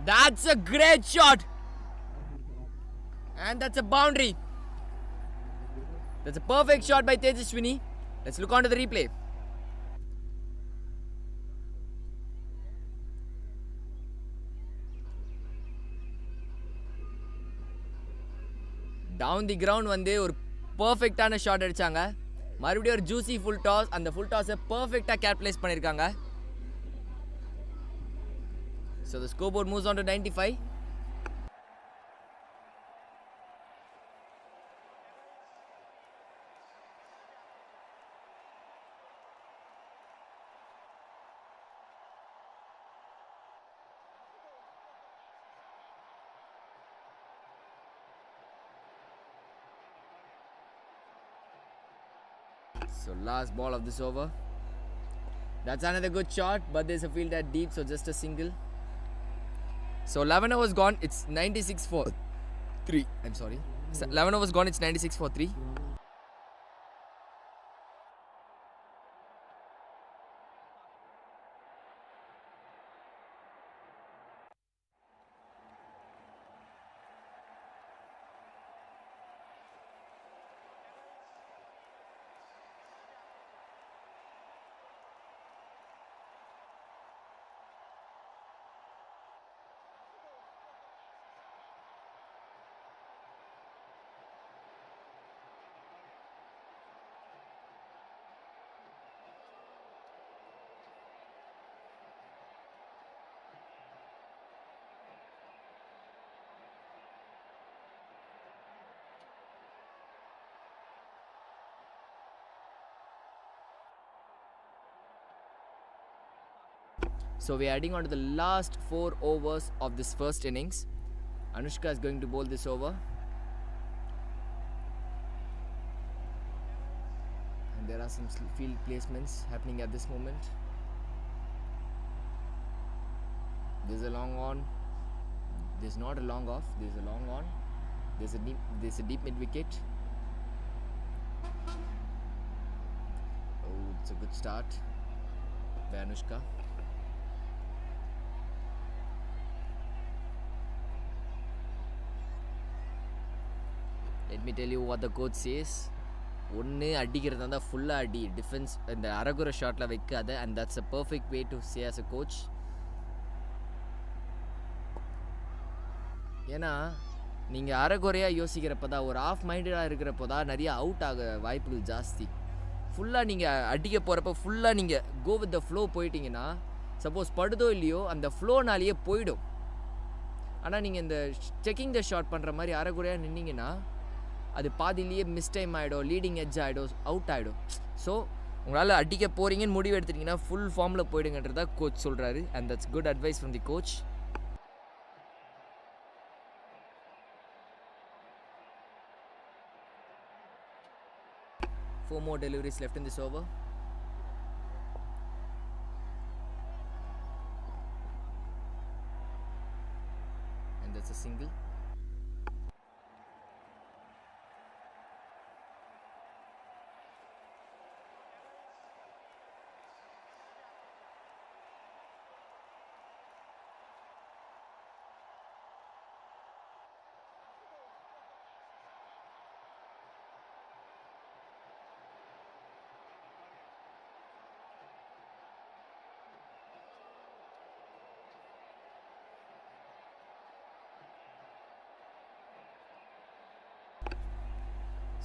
That's a great shot. And that's a boundary. That's a perfect shot by Yazhini. Let's look on to the replay. Down the ground வந்து ஒரு பர்ஃபெக்டான shot அடிச்சாங்க. மறுபடியும் ஒரு juicy full toss. அந்த full டாஸை பர்ஃபெக்டாக capitalise பண்ணியிருக்காங்க. So the scoreboard moves on to 95. So last ball of this over. That's another good shot, but there's a field that deep, so just a single. So 11 overs gone, it's 96 for 3. I'm sorry. 11 overs gone, it's 96 for 3. So we are adding on to the last 4 overs of this first innings. Anushka is going to bowl this over. And there are some field placements happening at this moment. There's a long on. There's not a long off. There's a long on. There's a deep mid wicket. Oh, it's a good start by Anushka. Let me tell you what the coach says. ஒன்று அடிக்கிறது தான் ஃபுல்லாக அடி, defence இந்த அரகுர ஷாட்டில் வைக்காத, and that's a perfect way to say as a coach. ஏன்னா நீங்கள் அரைகுறையாக யோசிக்கிறப்ப தான், ஒரு ஆஃப் மைண்டடாக இருக்கிறப்போ தான் நிறைய அவுட் ஆக வாய்ப்புகள் ஜாஸ்தி. ஃபுல்லாக நீங்கள் அடிக்க போகிறப்ப ஃபுல்லாக நீங்கள் கோ வித் த ஃப்ளோ போயிட்டீங்கன்னா, சப்போஸ் படுதோ இல்லையோ அந்த ஃப்ளோனாலேயே போயிடும். ஆனால் நீங்கள் இந்த செக்கிங் த ஷாட் பண்ணுற மாதிரி அரைகுறையாக நின்னீங்கன்னா அது பாதிலேயே மிஸ் டைம் ஆகிடும், லீடிங் எட்ஜ் ஆகிடும், அவுட் ஆகிடும். ஸோ உங்களால் அடிக்க போகிறீங்கன்னு முடிவு எடுத்துட்டிங்கன்னா ஃபுல் ஃபார்மில் போயிடுங்கன்றதா கோச் சொல்கிறாரு. And that's good advice from the coach. 4 more deliveries left in this over. And that's a single.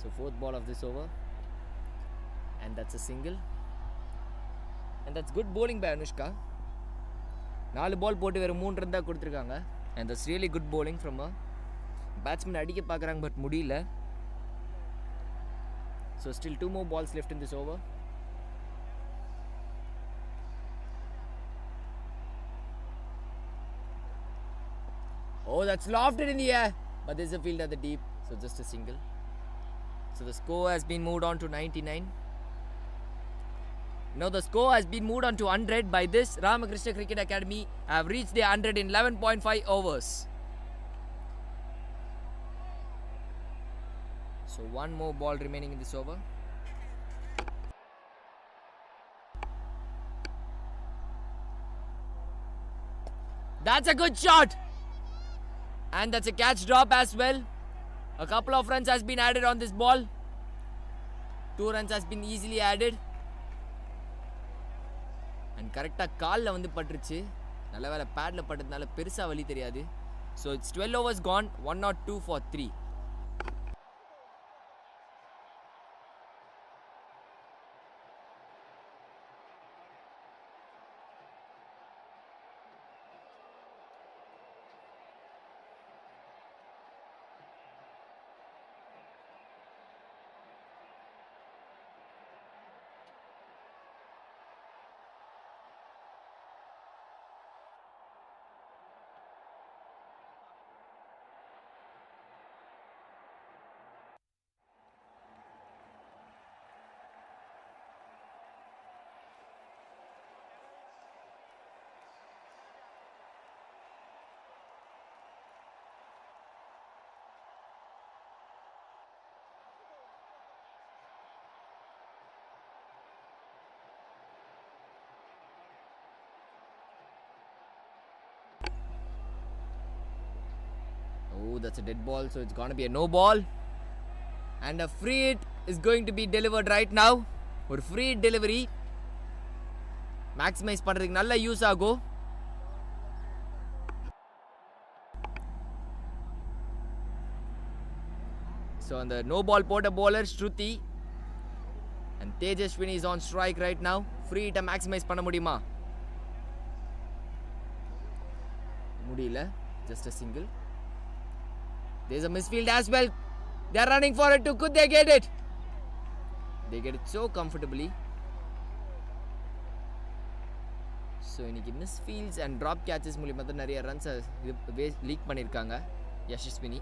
So fourth ball of this over, and that's a single. And that's good bowling by Anushka. 4 ball போட்டு வேற 3 run தான் கொடுத்திருக்காங்க. And that's really good bowling from her. Batsman அடிக்க பார்க்கறாங்க but முடியல. So still 2 more balls left in this over. Oh, that's lofted in the air, but there's a field at the deep, so just a single. So the score has been moved on to 99. Now the score has been moved on to 100 by this Ramakrishna Cricket Academy have reached the 100 in 11.5 overs. So one more ball remaining in this over. That's a good shot. And that's a catch drop as well. A couple of runs has been added on this ball. 2 runs has been easily added. And கரெக்டாக காலில் வந்து பட்டுருச்சு. நல்ல வேலை பேடில் பட்டதுனால பெருசாக வலி தெரியாது. So it's 12 overs gone, 102 for 3. Oh, that's a dead ball, so it's gonna be a no ball. And a free hit is going to be delivered right now. ஒரு free hit delivery maximize பண்றதுக்கு நல்ல use ஆகும். So on the no ball போட்ட bowler Shruti and Tejaswini is on strike right now. Free hit maximize பண்ண முடியுமா? முடியல, just a single. There's a misfield as well. They're running for it too. Could they get it? They get it so comfortably. So இன்னைக்கு misfields and drop catches மூலமா தான் நிறைய runs league பண்ணிருக்காங்க யஷஸ்வினி,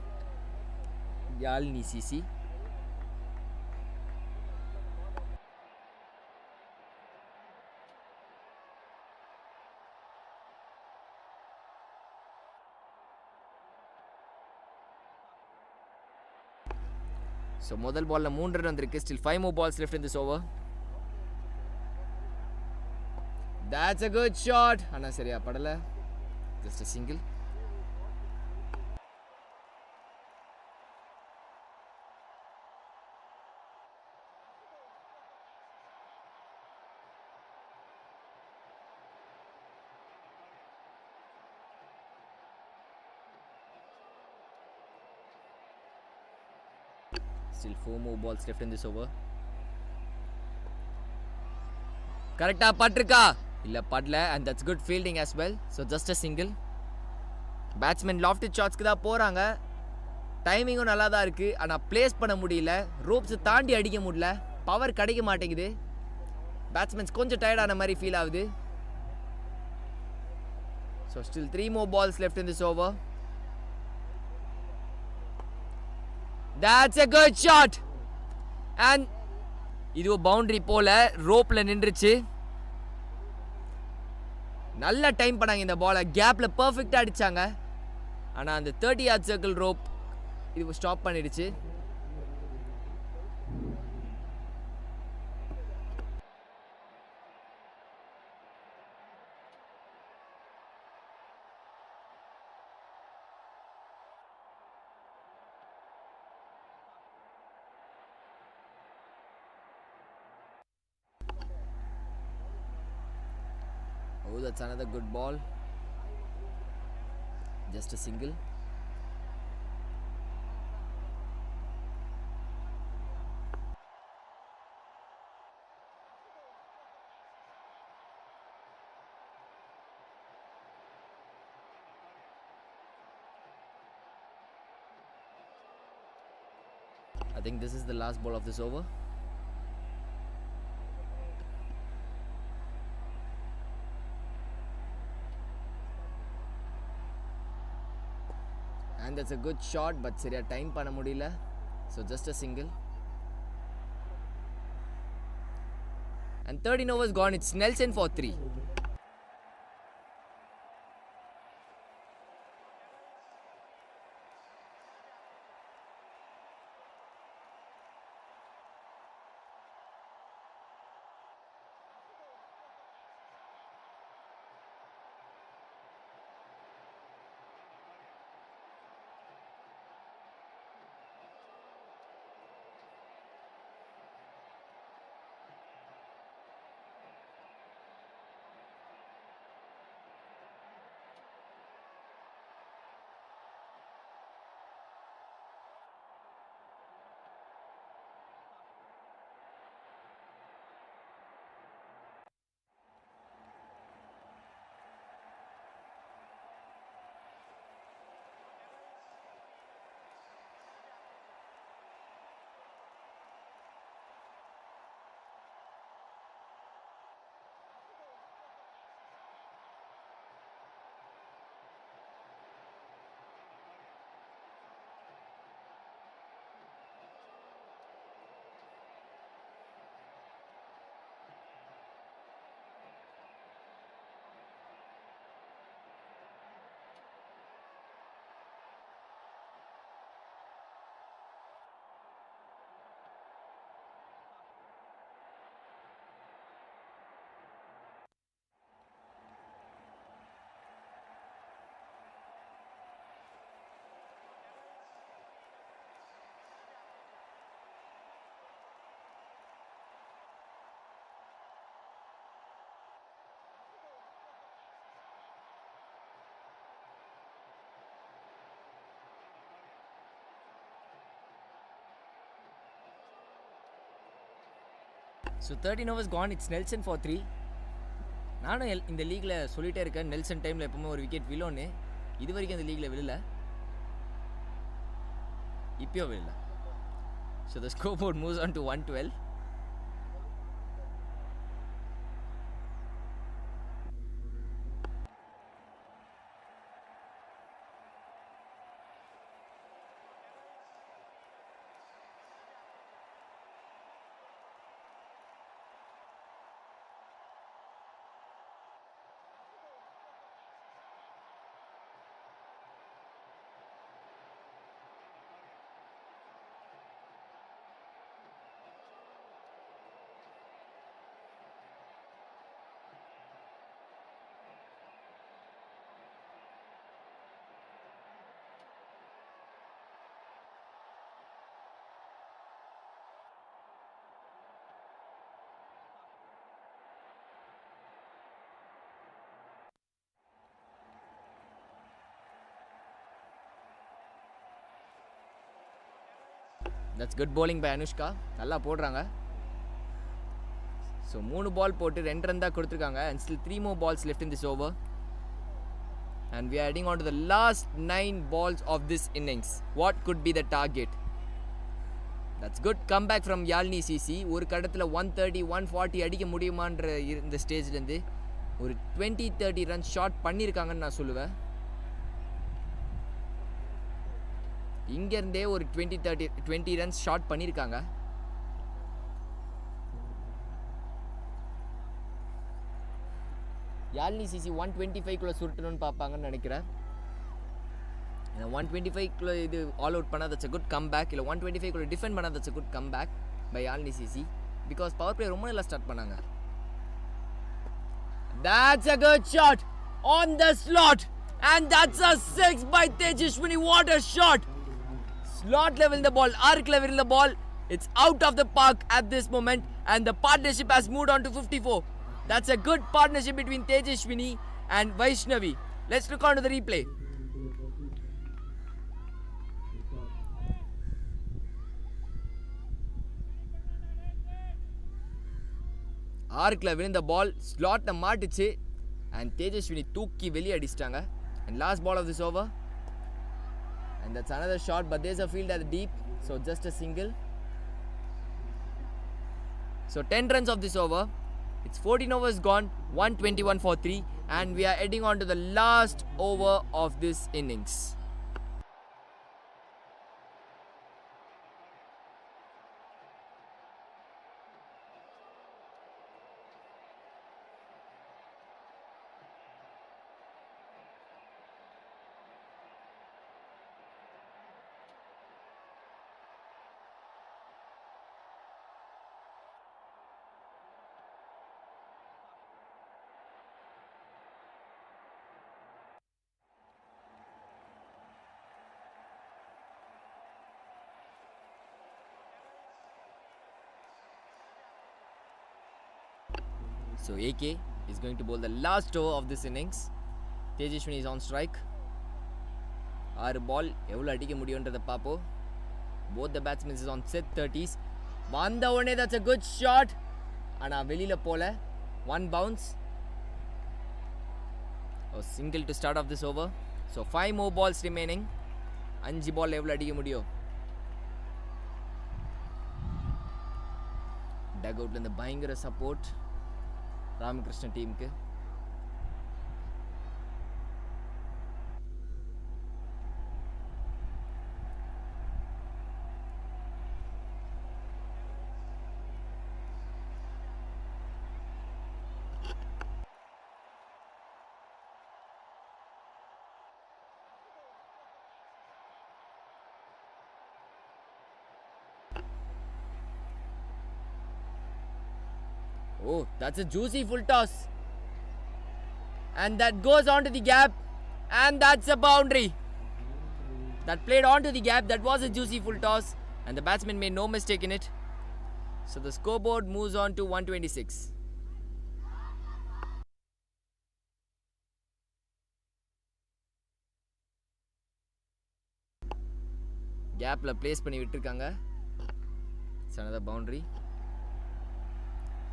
Yazhini CC. So முதல் பால்ல 3 run வந்திருக்கு. Still 5 more balls left in this over. That's a good shot. ஆனா சரியா படல. Just a single. Still 4 more balls left in this over. கரெக்டா பட்டிருக்கா? இல்ல படல. And that's good fielding as well. So just a single. Batsman lofted shotsக்கு தான் போறாங்க. டைமிங்கும் நல்லா தான் இருக்கு. ஆனா பிளேஸ் பண்ண முடியல. ரோப்ஸ் தாண்டி அடிக்க முடியல. பவர் கிடைக்க மாட்டேங்குது. பேட்ஸ்மேன்ஸ் கொஞ்சம் டயர்ட் ஆன மாதிரி ஃபீல் ஆகுது. So still 3 more balls left in this over. That's a good shot. And இது பவுண்டரி போல ரோப்பில் நின்றுச்சு. நல்ல டைம் பண்ணாங்க இந்த பாலை, கேப்பில் பர்ஃபெக்டாக அடித்தாங்க. ஆனால் அந்த 30 yard சர்க்கிள் ரோப் இது ஸ்டாப் பண்ணிடுச்சு. Oh, that's another good ball. Just a single. I think this is the last ball of this over. And that's a good shot, but சரியா டைம் பண்ண முடியல. So just a single. And 13 overs gone. It's Nelson for 3. So 13 overs gone. It's Nelson for 3. நானும் இந்த லீக்ல சொல்லிட்டே இருக்கேன், Nelson டைமில் எப்பவுமே ஒரு விக்கெட் விழுன்னு. இது வரைக்கும் இந்த லீக்ல விழல, இப்பயும் விழல. So the scoreboard moves on to 112. That's good bowling by Anushka. நல்லா போடுறாங்க. ஸோ 3 பால் போட்டு 2 ரன் தான் கொடுத்துருக்காங்க. And still 3 more balls left in this over. And we are heading on to the last 9 balls of this innings. What could be the target? That's good comeback from Yazhini CC. ஒரு கடத்தில் 130, 140 அடிக்க முடியுமான்ற இந்த ஸ்டேஜ்லேருந்து ஒரு 20-30 run shot பண்ணியிருக்காங்கன்னு நான் சொல்லுவேன். இங்கேருந்தே ஒரு 20 runs shot பண்ணியிருக்காங்க. யாழ்னி சிசி 125 சுருட்டணும்னு பார்ப்பாங்கன்னு நினைக்கிறேன். 125 இது ஆல் அவுட் பண்ணால் that's a good come back. இல்லை 125 டிஃபெண்ட் பண்ணால் that's a good come back by Yazhini சிசி. பிகாஸ் பவர் பிளே ரொம்ப நல்லா ஸ்டார்ட் பண்ணாங்க. That's a good shot on the slot. And that's a 6 by Tejashwini. What a shot. Slot level the ball, arc level the ball. It's out of the park at this moment. And the partnership has moved on to 54. That's a good partnership between Tejashwini and Vaishnavi. Let's look on to the replay. ஆர்க்கில் விழுந்த பால் ஸ்லாட்டில் மாட்டுச்சு and Tejaswini தூக்கி வெளியே அடிச்சிட்டாங்க. And last ball of this over and that's another shot but there's a field at the deep, so just a single. So 10 runs of this over. It's 14 overs gone, 121 for 3 and we are heading on to the last over of this innings. So AK is going to bowl the last over of this innings. Tejashwini is on strike. 6 ball எவ்வளோ அடிக்க முடியுன்றதை பார்ப்போம். Both the batsmen is on set 30s. வந்த உடனே that's a good shot. ஆனால் வெளியில் போல 1 bounce. A single to start off this over. So 5 more balls remaining. 5 ball எவ்வளோ அடிக்க முடியும். டக் அவுட்ல இந்த பயங்கர சப்போர்ட் ராமகிருஷ்ண டீமுக்கு. Oh, that's a juicy full toss. And that goes onto the gap. And that's a boundary. That played onto the gap. That was a juicy full toss. And the batsman made no mistake in it. So the scoreboard moves on to 126. Gapla place பண்ணி விட்டுருக்காங்க. It's another boundary.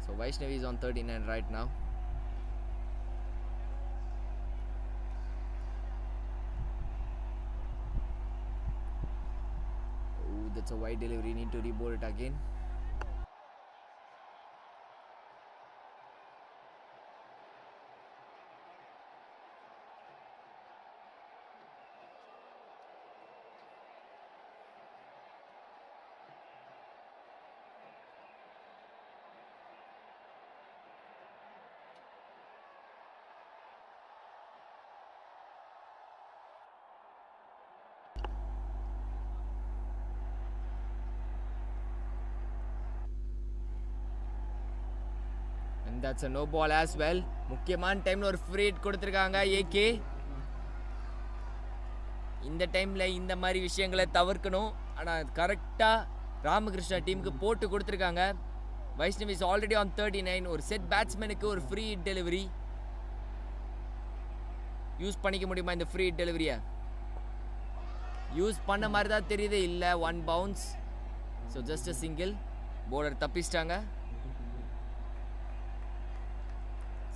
So Vaishnavi is on 39 right now. Oh, that's a wide delivery. Need to rebowl it again. And that's a no ball as well. முக்கியமான டைமில் ஒரு free hit கொடுத்துருக்காங்க AK. இந்த டைமில் இந்த மாதிரி விஷயங்களை தவிர்க்கணும். ஆனால் கரெக்டாக ராமகிருஷ்ணா டீமுக்கு போட்டு கொடுத்துருக்காங்க. Vaishnavi is already on 39. ஒரு செட் பேட்ஸ்மேனுக்கு ஒரு ஃப்ரீ ஹிட் டெலிவரி யூஸ் பண்ணிக்க முடியுமா? இந்த ஃப்ரீ ஹிட் டெலிவரியை யூஸ் பண்ண மாதிரி தான் தெரியுது. இல்லை 1 bounce. So just a single. Bowler தப்பிச்சிட்டாங்க.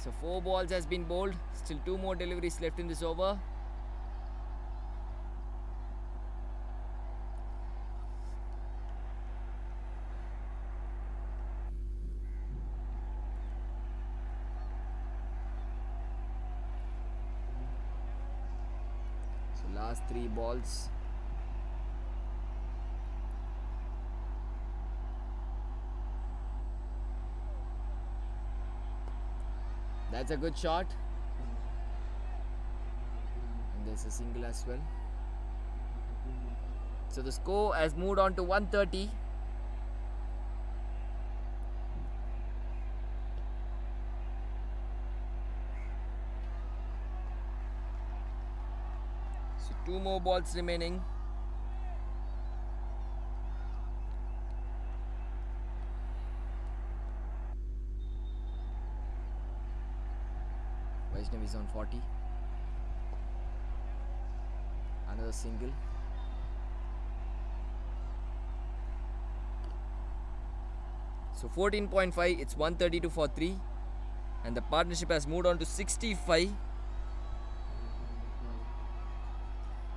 So 4 balls has been bowled. Still 2 more deliveries left in this over. So last 3 balls. That's a good shot. there's a single as well. So the score has moved on to 130. So 2 more balls remaining. Vaishnavi is on 40. Another single. So 14.5, it's 132 for 3. And the partnership has moved on to 65.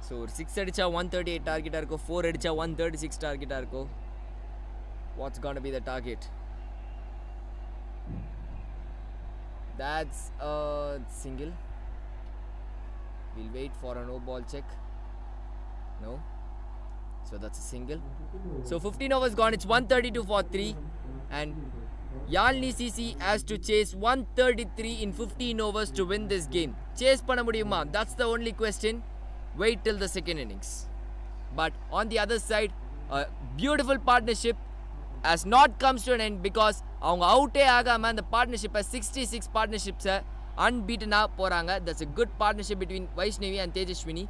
So 6 அடிச்சா 138 டார்கெட்டாக இருக்கும், 4 அடிச்சா 136 டார்கெட்டாக இருக்கும். What's going to be the target? That's a single. We'll wait for a no ball check. No. So that's a single. So 15 overs gone, it's 132 for 3. And Yazhini CC has to chase 133 in 15 overs to win this game. Chase பண்ண முடியுமா? That's the only question. Wait till the second innings. But on the other side, a beautiful partnership has not comes to an end because அவங்க அவுட்டே ஆகாமல் அந்த பார்ட்னர்ஷிப்பை 66 பார்ட்னர்ஷிப்ஸை அன்பீட்டனாக போகிறாங்க. That's a good partnership between Vaishnavi and Tejaswini.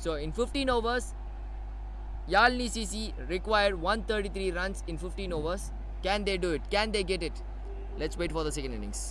So in 15 overs, Yazhini CC required 133 runs in 15 overs. Can they do it? Can they get it? Let's wait for the second innings.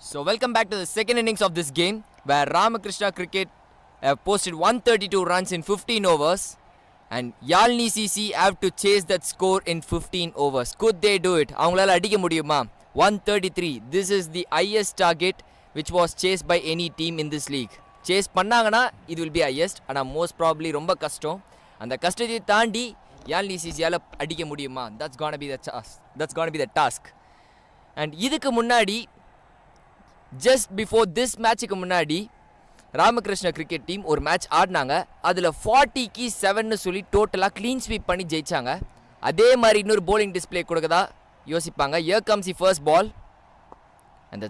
So welcome back to the second innings of this game where Ramakrishna Cricket have posted 132 runs in 15 overs and Yazhini CC have to chase that score in 15 overs. Could they do it? அவங்களால அடிக்க முடியுமா? 133. This is the highest target which was chased by any team in this league. Chase பண்ணாங்கன்னா it will be highest. ஆனால் most probably ரொம்ப கஷ்டம். அந்த கஷ்டத்தை தாண்டி Yazhini CCயால அடிக்க முடியுமா? That's gonna be the task. And இதுக்கு முன்னாடி ஜஸ்ட் பிஃபோர் திஸ் மேட்சுக்கு முன்னாடி ராமகிருஷ்ணா கிரிக்கெட் டீம் ஒரு மேட்ச் ஆடினாங்க. அதில் 40க்கு 7ன்னு சொல்லி டோட்டலாக க்ளீன் ஸ்வீப் பண்ணி ஜெயிச்சாங்க. அதே மாதிரி இன்னொரு போலிங் டிஸ்பிளே கொடுக்கதா யோசிப்பாங்க. Here comes the first ball and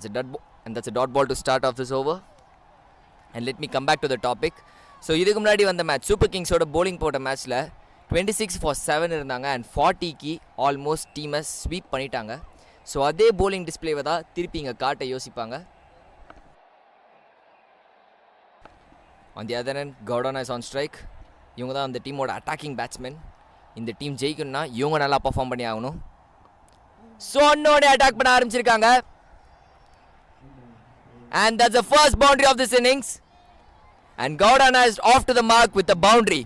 that's a dot ball to start off this over. And let me come back to the topic. So இதுக்கு முன்னாடி வந்த மேட்ச் சூப்பர் கிங்ஸோட போலிங் போட்ட மேட்ச்சில் 26 for 7 இருந்தாங்க அண்ட் 40க்கு ஆல்மோஸ்ட் டீமை sweep பண்ணிட்டாங்க. So அதே polling டிஸ்பிளேவை தான் திருப்பி இங்கே காட்ட யோசிப்பாங்க. On the other end, Gaudana is on strike. இவங்க தான் அந்த டீமோட அட்டாக்கிங் பேட்ஸ்மேன். இந்த டீம் ஜெயிக்கணும்னா இவங்க நல்லா பர்ஃபார்ம் பண்ணி ஆகணும். சொன்னோடனே அட்டாக் பண்ண ஆரம்பிச்சிருக்காங்க. And that's the first boundary of this innings. And Gaudana is off to the mark with a boundary.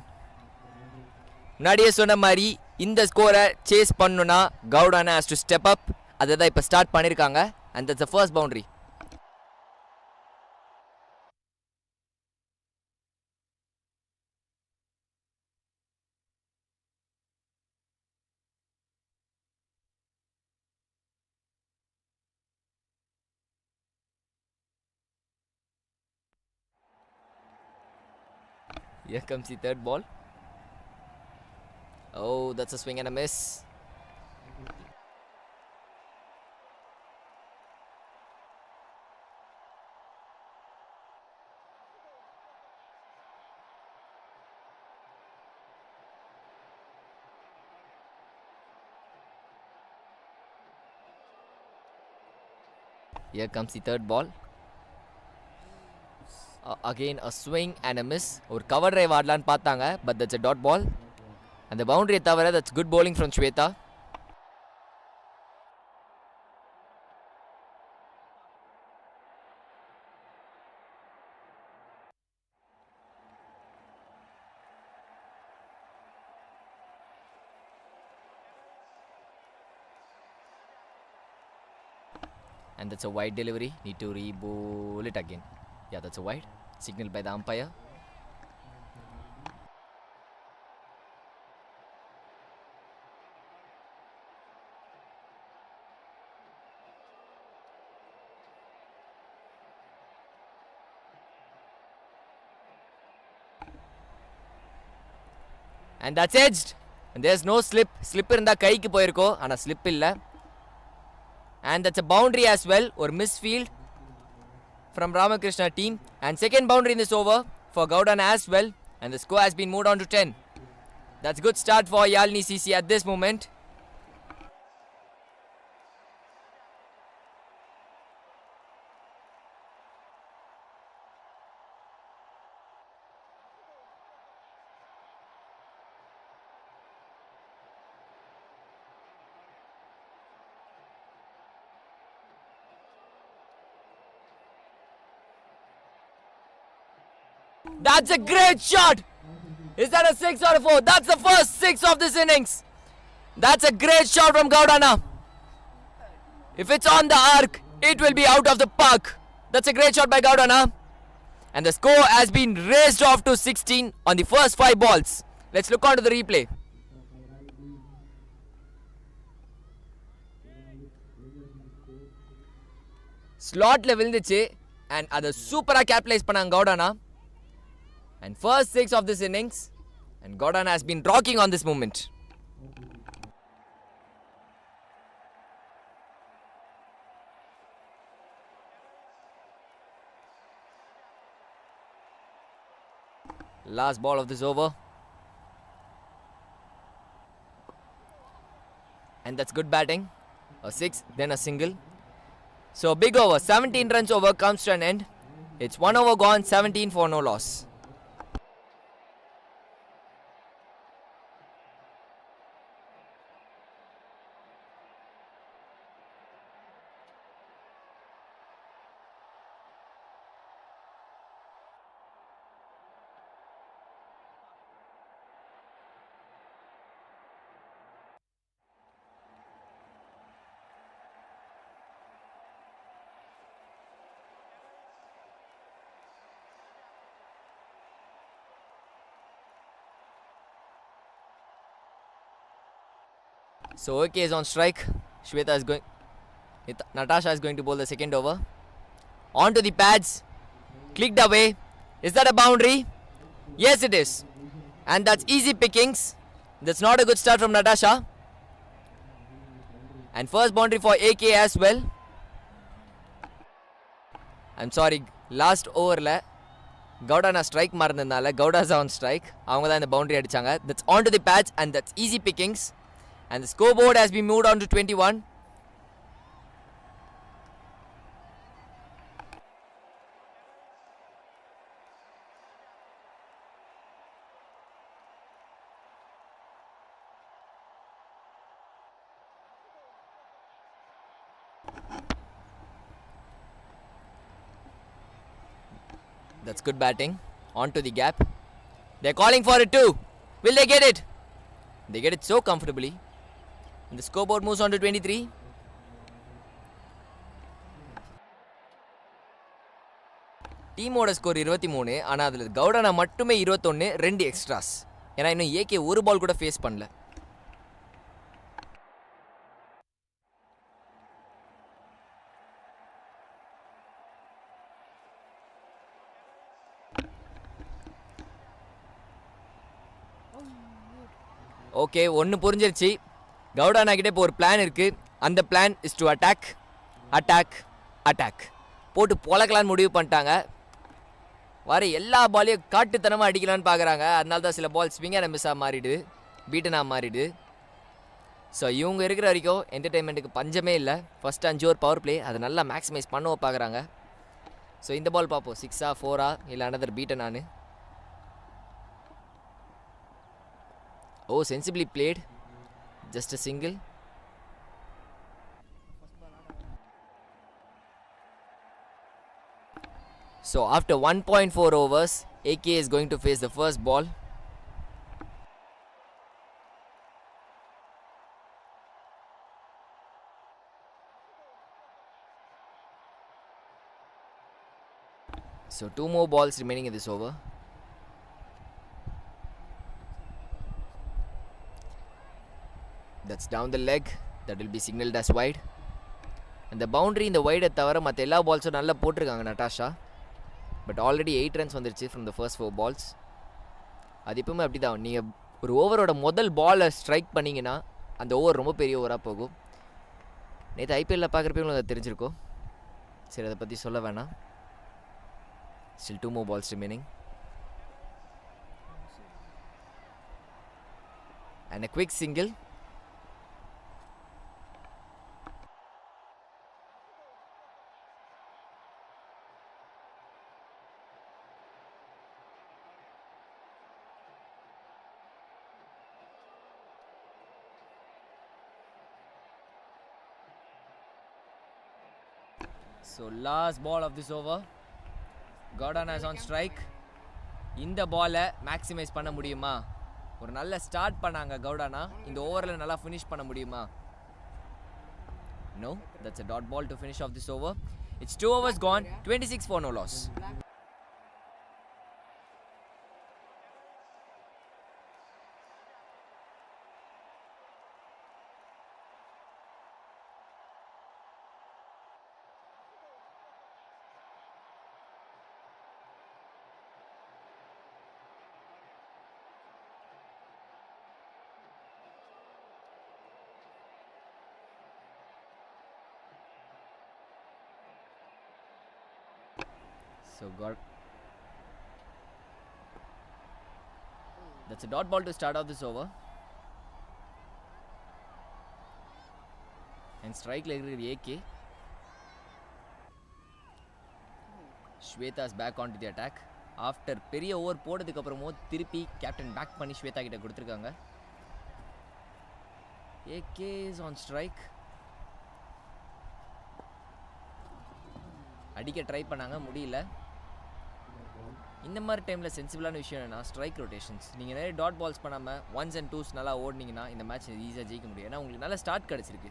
முன்னாடியே சொன்ன மாதிரி இந்த ஸ்கோரை சேஸ் பண்ணணும்னா Gaudana has to step up. அதை தான் இப்போ ஸ்டார்ட் பண்ணியிருக்காங்க. And that's the first boundary. Here comes the third ball. Oh, that's a swing and a miss. Here comes the third ball. Again a swing and a miss. ஒரு cover drive ஆடலான்னு பார்த்தாங்க. But that's a dot ball. அந்த பவுண்டரியை தவிர that's good bowling from Shweta. And that's a wide delivery. Need to re-bowl it again. Yeah, that's a wide. Signal by the umpire. And that's edged. And there's no slip. Slip இருந்தா கைக்கு போயிருக்கோ. ஆனா slip இல்ல. And that's a boundary as well, or misfield from Ramakrishna team. And second boundary in this over for Gaudana as well. And the score has been moved on to 10. That's a good start for Yazhini CC at this moment. That's a great shot. Is that a 6 or a 4? That's the first 6 of this innings. That's a great shot from Gaudana. If it's on the arc, it will be out of the park. That's a great shot by Gaudana. And the score has been raised off to 16 on the first 5 balls. Let's look on to the replay. Slot level இருந்துச்சு and அதை சூப்பரா capitalise பண்ணாங்க Gaudana. And first 6 of this innings, and Gaudana has been rocking on this moment. Last ball of this over. And that's good batting. A 6, then a single. So big over, 17 runs over comes to an end. It's 1 over gone, 17 for no loss. So AK is on strike. Shweta is going. Natasha is going to bowl the second over. Onto the pads. Clicked away. Is that a boundary? Yes, it is. And that's easy pickings. That's not a good start from Natasha. And first boundary for AK as well. I'm sorry. Last over la Gaudana strike marnadala Gauda is on strike. Avanga da indha boundary adichanga. That's onto the pads and that's easy pickings. And the scoreboard has been moved on to 21. That's good batting. Onto the gap. They're calling for it too. Will they get it? They get it so comfortably. And the scoreboard moves on to 23. டீமோட score 23. ஆனால் அதில் கவுடானா மட்டுமே 21, 2 extras. ஏன்னா இன்னும் AK ஒரு பால் கூட face பண்ணல. Okay, ஒன்று புரிஞ்சிருச்சு. கவுடானா கிட்டே இப்போ ஒரு பிளான் இருக்குது. அந்த plan is to attack attack attack போட்டு பொழக்கலான்னு முடிவு பண்ணிட்டாங்க. வர எல்லா பாலையும் காட்டுத்தனமாக அடிக்கலான்னு பார்க்குறாங்க. அதனால தான் சில பால் ஸ்விங்காக மிஸ்ஸாக மாறிடுது, பீட்டனாக மாறிடுது. ஸோ இவங்க இருக்கிற வரைக்கும் என்டர்டெயின்மெண்ட்டுக்கு பஞ்சமே இல்லை. ஃபஸ்ட் 5 ஓவர் பவர் பிளே அதை நல்லா மேக்ஸிமைஸ் பண்ண பார்க்குறாங்க. ஸோ இந்த பால் பார்ப்போம், 6ஆ 4ஆ இல்லை another பீட்டனானு. Oh, sensibly played. Just a single. So after 1.4 overs, AK is going to face the first ball. So 2 more balls remaining in this over. That's down the leg. That will be signaled as wide. And the boundary in the wide தவிர மற்ற எல்லா பால்ஸும் நல்லா போட்டிருக்காங்க Natasha. But already 8 runs வந்துருச்சு from the first 4 balls. அது எப்பவுமே அப்படி தான். நீங்கள் ஒரு ஓவரோட முதல் பாலை ஸ்ட்ரைக் பண்ணிங்கன்னா அந்த ஓவர் ரொம்ப பெரிய ஓவராக போகும். நேற்று ஐபிஎல்லில் பார்க்குறப்ப உங்களுக்கு அது தெரிஞ்சிருக்கும். சரி, அதை பற்றி சொல்ல வேணாம். Still 2 more balls remaining. And a quick single. So last ball of this over. Gaudana is on strike. இந்த பாலை மேக்ஸிமைஸ் பண்ண முடியுமா? ஒரு நல்ல ஸ்டார்ட் பண்ணாங்க கவுடானா. இந்த ஓவரில் நல்லா ஃபினிஷ் பண்ண முடியுமா? No, that's a dot ball to finish off this over. It's 2 overs gone, 26 for no loss. So that's a dot ball to start off this over. And strike like AK. Shweta is back onto the attack. After பெரிய over போட்டதுக்கு அப்புறமோ திருப்பி captain back பண்ணி ஸ்வேதா கிட்ட கொடுத்துருக்காங்க. AK is on strike. அடிக்க try பண்ணாங்க, முடியல. இந்த மாதிரி டைமில் சென்சிபிளான விஷயம் என்னன்னா ஸ்ட்ரைக் ரொட்டேஷன்ஸ். நீங்கள் நிறைய டாட் பால்ஸ் பண்ணாமல் 1s and 2s நல்லா ஓடினீங்கன்னா இந்த மேட்ச் ஈஸியாக ஜெயிக்க முடியும். ஏன்னா உங்களுக்கு நல்ல ஸ்டார்ட் கிடச்சிருக்கு.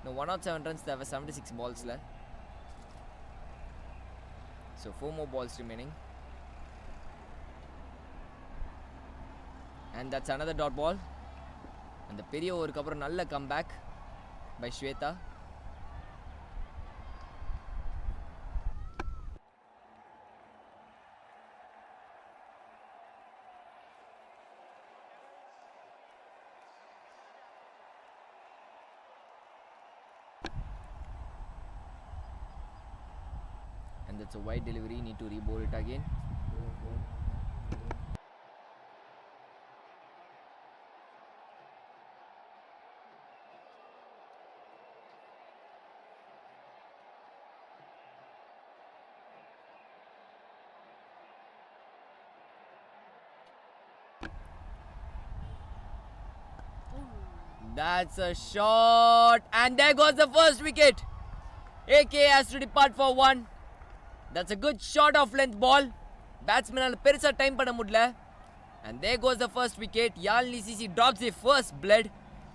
இந்த 107 ரன்ஸ் தேவை 76 பால்ஸில். So 4 more balls remaining. And that's another dot ball. அந்த பெரிய ஓவருக்கு அப்புறம் நல்ல comeback by Shweta. And that's a wide delivery, need to rebowl it again. That's a shot, and there goes the first wicket. AK has to depart for one. That's a good shot of length ball. Batsman பெருசா time பண்ண முடியல. And there goes the first wicket. Yazhini CC drops the first blood,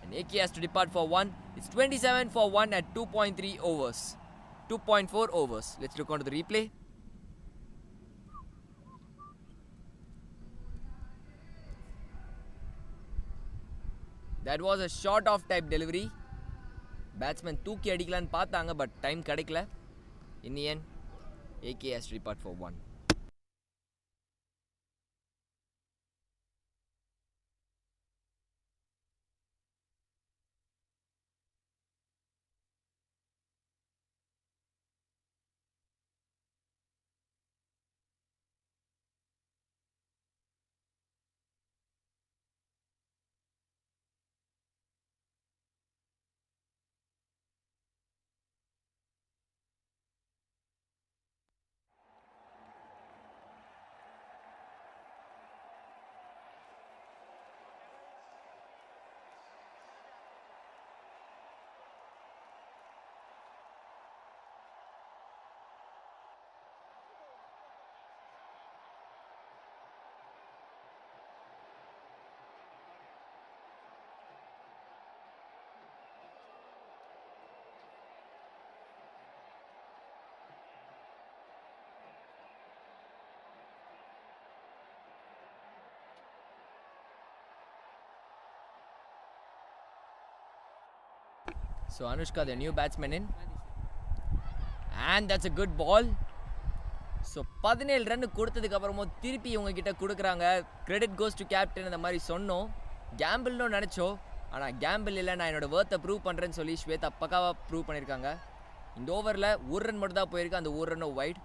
and AK has to depart for one. It's 27 for 1 at 2.3 overs. 2.4 overs. Let's look onto the replay. That was a short off type delivery. Batsman தூக்கி அடிக்கலான்னு பார்த்தாங்க, but time கிடைக்கல. In the end, AK has to depart for one. So Anushka, the new batsman in, and that's a good ball. So 17 run கொடுத்ததுக்கு அப்புறமும் திருப்பி இவங்க கிட்ட கொடுக்குறாங்க. Credit goes to captain அந்த மாதிரி சொன்னோம். கேம்பிள்னு நினச்சோம், ஆனால் கேம்பிள் இல்லை, நான் என்னோட வேர்த்தை ப்ரூவ் பண்ணுறேன்னு சொல்லி ஸ்வேதா பக்காவாக ப்ரூவ் பண்ணியிருக்காங்க. இந்த ஓவரில் ஒரு ரன் மட்டும் தான் போயிருக்கு, அந்த ஒரு ரன்னும் வைட்.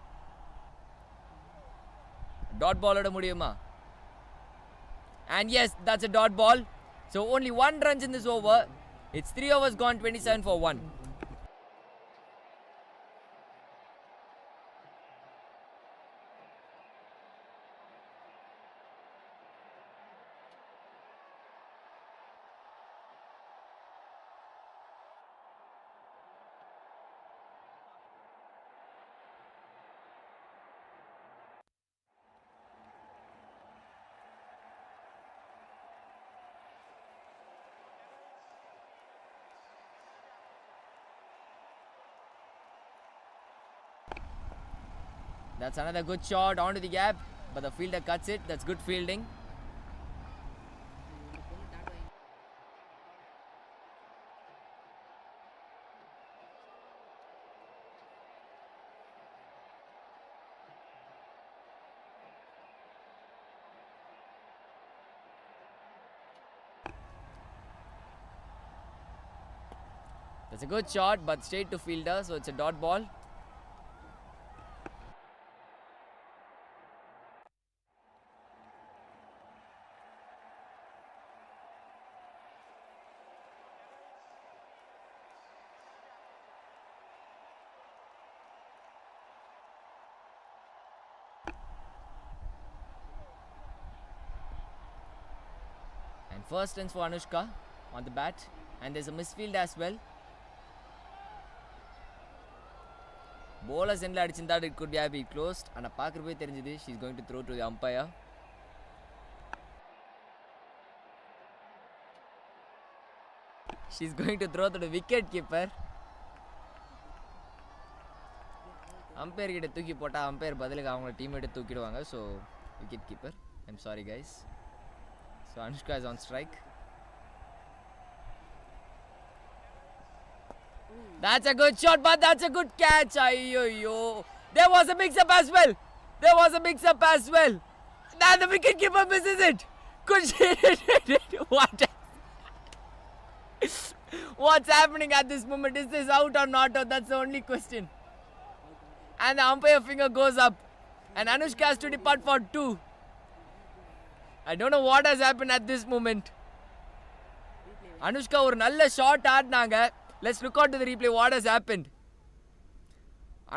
டாட் பாலோட முடியுமா? And yes, that's a dot ball. So only 1 runs in this over. It's 3 overs gone, 27 for 1. That's another good shot onto the gap, but the fielder cuts it. That's good fielding. That's a good shot, but straight to fielder, so it's a dot ball. And first runs for Anushka on the bat, and there's a misfield as well. Bowler endல அடிச்சிருந்தா it could be closed. ஆனா பார்க்கறப்பே தெரிஞ்சது she is going to throw to the umpire. She is going to throw to the wicket keeper. Umpire கிட்ட தூக்கி போட்டா umpire பதிலுக்கு அவங்க teammate தூக்கிடுவாங்க. So wicket keeper, I'm sorry guys. So Anushka is on strike. That's a good shot, but that's a good catch. Ayyo. There was a mix-up as well. Now the wicketkeeper misses it. Good shit. What's happening at this moment? Is this out or not out? That's the only question. And the umpire finger goes up. And Anushka has to depart for 2. I don't know what has happened at this moment. Anushka ஒரு நல்ல shot ஆடினாங்க. Let's look out to the replay what has happened.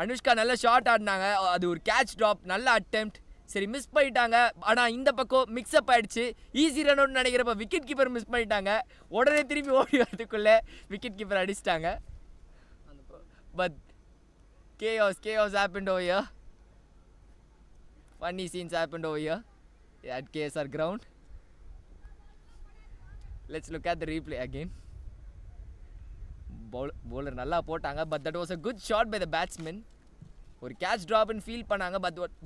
Anushka நல்ல shot ஆடினாங்க. அது ஒரு catch drop, நல்ல attempt. சரி miss பண்ணிட்டாங்க. ஆனால் இந்த பக்கம் மிக்ஸ்அப் ஆயிடுச்சு. ஈஸி ரன் அவுட் நினைக்கிறப்ப விக்கெட் கீப்பர் மிஸ் பண்ணிட்டாங்க. உடனே திருப்பி ஓடி வரதுக்குள்ளே விக்கெட் கீப்பர் அடிச்சிட்டாங்க. But chaos happened over here. Funny scenes happened over here at KSR ground. Let's look at the replay again. Bowler நல்லா போட்டாங்க. But that was a good shot by the batsman. ஒரு catch ட்ராப்னு feel பண்ணாங்க.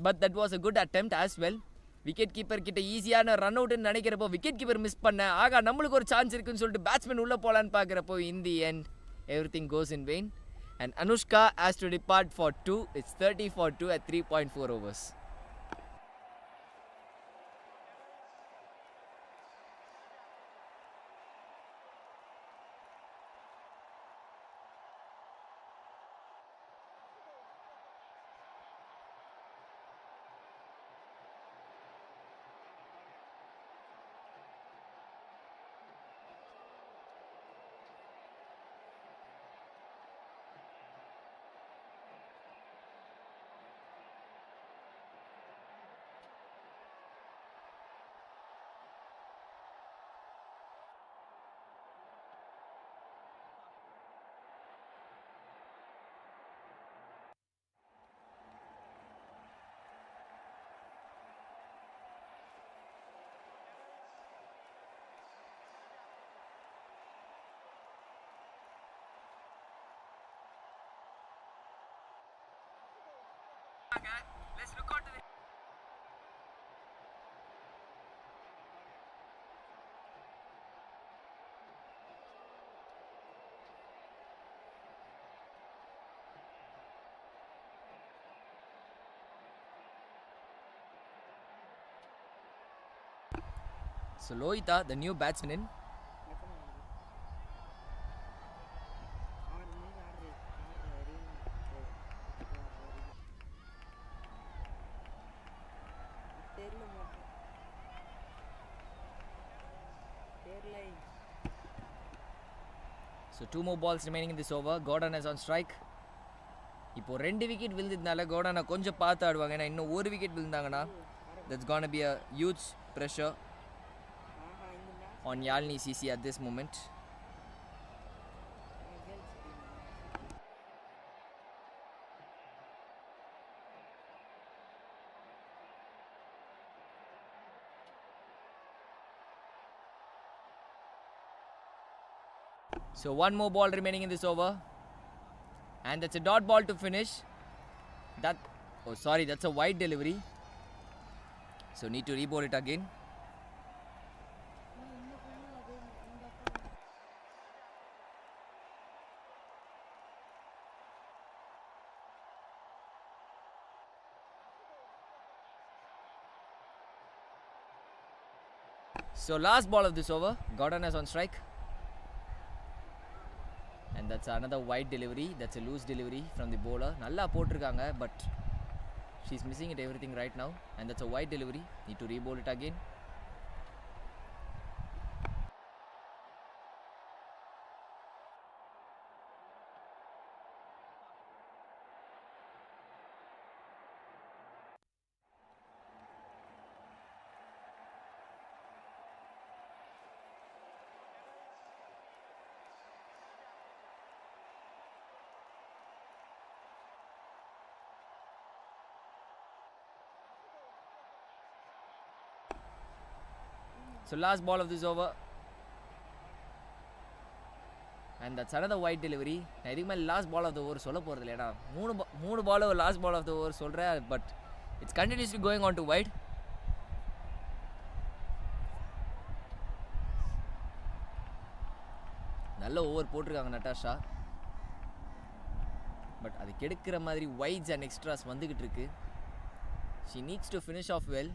But that was a good attempt as well. Wicket keeper கிட்ட ஈஸியான run அவுட்னு நினைக்கிறப்போ wicket keeper miss பண்ண. ஆகா நம்மளுக்கு ஒரு சான்ஸ் இருக்குன்னு சொல்லிட்டு பேட்ஸ்மேன் உள்ளே போகலான்னு பார்க்குறப்போ in the end everything goes in vain. And Anushka has to depart for 2. It's 30 for 2 at 3.4 overs. Let's look out to the So Lohita, the new batsman. So 2 more balls remaining in this over. Gordon is on strike. இப்போ 2 wicket விழுந்ததுனால கோடானை கொஞ்சம் பார்த்து ஆடுவாங்க. ஏன்னா இன்னும் ஒரு wicket விழுந்தாங்கன்னா that's going to be a huge pressure on Yazhini CC at this moment. So 1 more ball remaining in this over. And that's a dot ball to finish. That's a wide delivery. So need to rebowl it again. So last ball of this over. Gordon is on strike. And that's another wide delivery. That's a loose delivery from the bowler. Nalla potrukanga, but she's missing it everything right now. And that's a wide delivery. Need to re-bowl it again. So last ball of this over. And that's another wide delivery. I think my last ball of the over சொல்ல போறது இல்லடா. மூணு ball last ball of the over சொல்றேன். But it's continuously going on to wide. நல்ல over போட்டிருக்காங்க Natasha. But அது கெடுக்கிற மாதிரி வைட்ஸ் அண்ட் எக்ஸ்ட்ராஸ் வந்துக்கிட்டு இருக்கு. She needs to finish off well.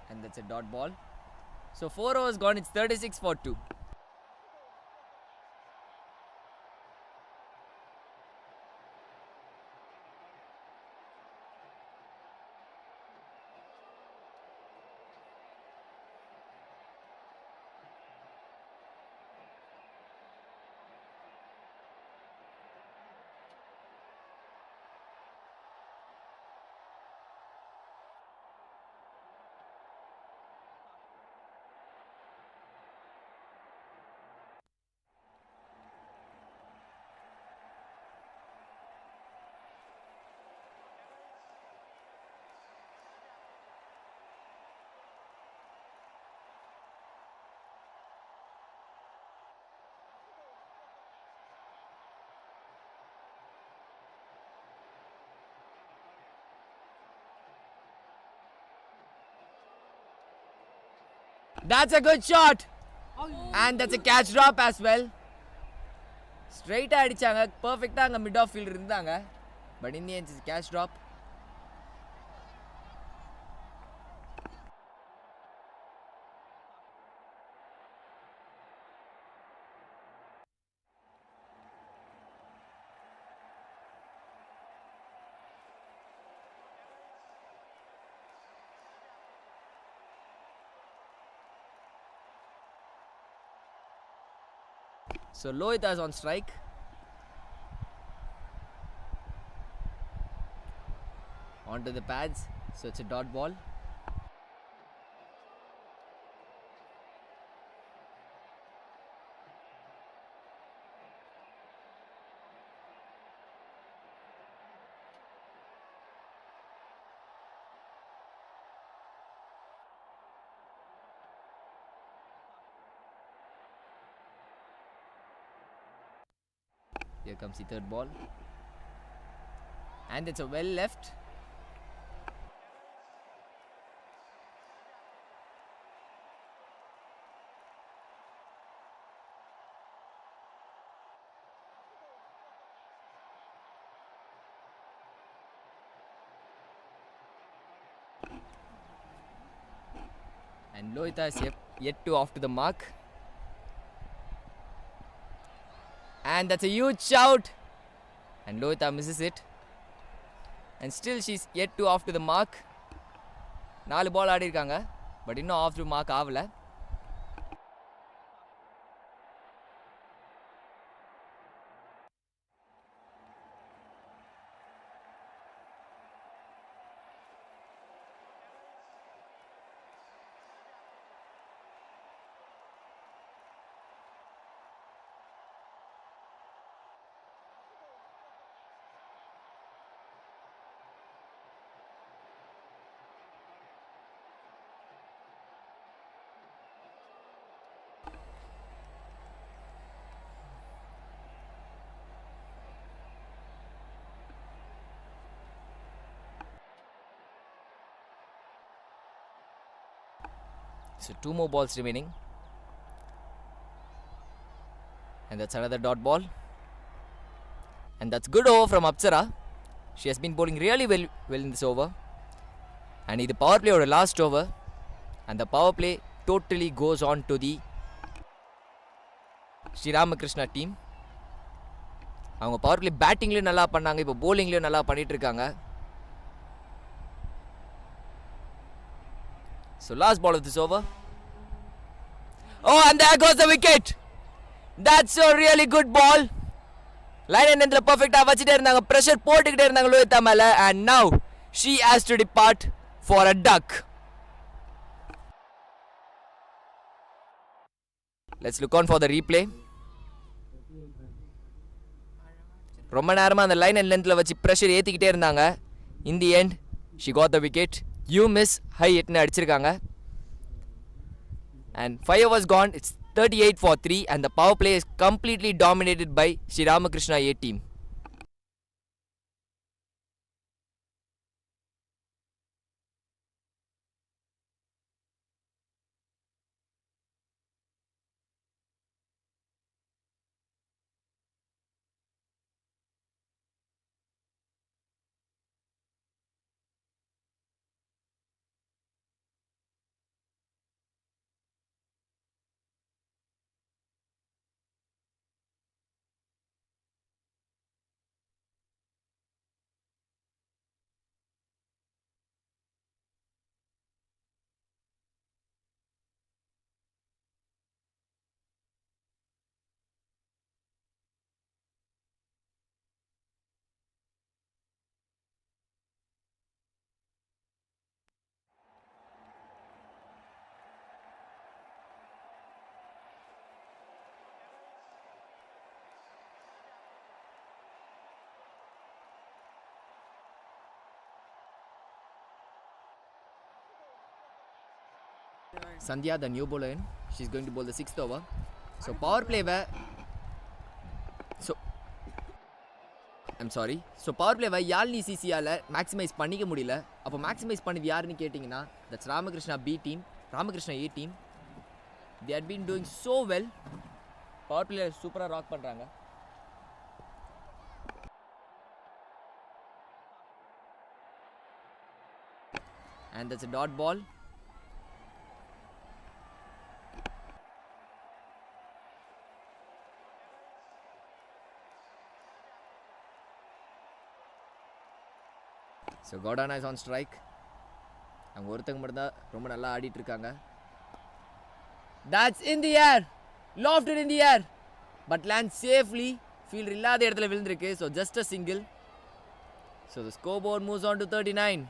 And that's a dot ball. So 4 overs gone, it's 36 for 2. That's a good shot. And that's a catch drop as well. Straight அடிச்சாங்க, பர்ஃபெக்ட்டா அங்க mid of field இருந்தாங்க. But in the end it's a catch drop. So Lohita is on strike. Onto the pads. So it's a dot ball. Here comes the third ball. And it's a well left. And Lohita is yet to off to the mark. And that's a huge shout. And Lohita misses it. And still she's yet to off to the mark. 4 ball ஆடி இருக்காங்க, but இன்னும் off to mark ஆகல. So 2 more balls remaining. And that's another dot ball. And that's good over from Apsara. She has been bowling really well in this over. And the power play or the last over. And the power play totally goes on to the Sri Ramakrishna team. அவங்க power play பேட்டிங்லயும் நல்லா பண்ணாங்க, இப்போ bowlingலயும் நல்லா பண்ணிட்டு இருக்காங்க. So last ball of this over. Oh, and there goes the wicket. That's a really good ball. Line endல perfectா வச்சிட்டே இருந்தாங்க, pressure போட்டுக்கிட்டே இருந்தாங்க லோஹிதா மேல. And now she has to depart for a duck. Let's look on for the replay. ரொம்ப நேரமா அந்த line and லென்த்ல வச்சு pressure ஏத்திக்கிட்டே இருந்தாங்க. In the end she got the wicket. You miss high hit னு அடிச்சிருக்காங்க. And 5 overs gone, it's 38 for 3 and the power play is completely dominated by Sri Ramakrishna A team. Sandhya, the new bowler in. She's going to bowl the 6th over. So power play where... So... I'm sorry. So power play where Yazhini CCயால maximize பண்ணிக்க முடியல. அப்போ maximize பண்ணது யாருன்னு கேட்டிங்கன்னா that's Ramakrishna B team, Ramakrishna A team. They had been doing so well. Power play சூப்பரா rock பண்றாங்க. And that's a dot ball. So Gaudana is on strike. அவங்க ஒருத்தங்க மட்டும் தான் ரொம்ப நல்லா ஆடிட்டு இருக்காங்க. That's in the air. Lofted in the air. But lands safely. Fielder இல்லாத இடத்துல விழுந்திருக்கு. So just a single. So the scoreboard moves on to 39.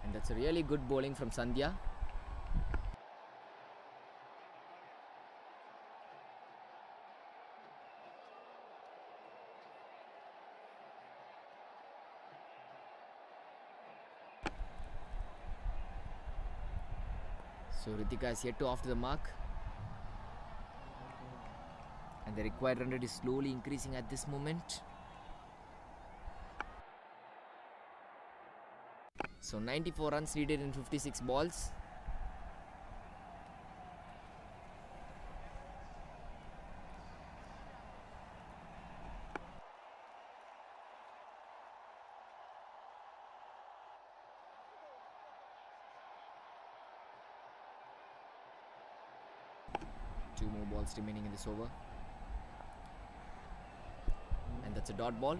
And that's a really good bowling from Sandhya. So Ritika is yet to off to the mark. And the required run rate is slowly increasing at this moment. So 94 runs needed in 56 balls. Two more balls remaining in this over. And that's a dot ball.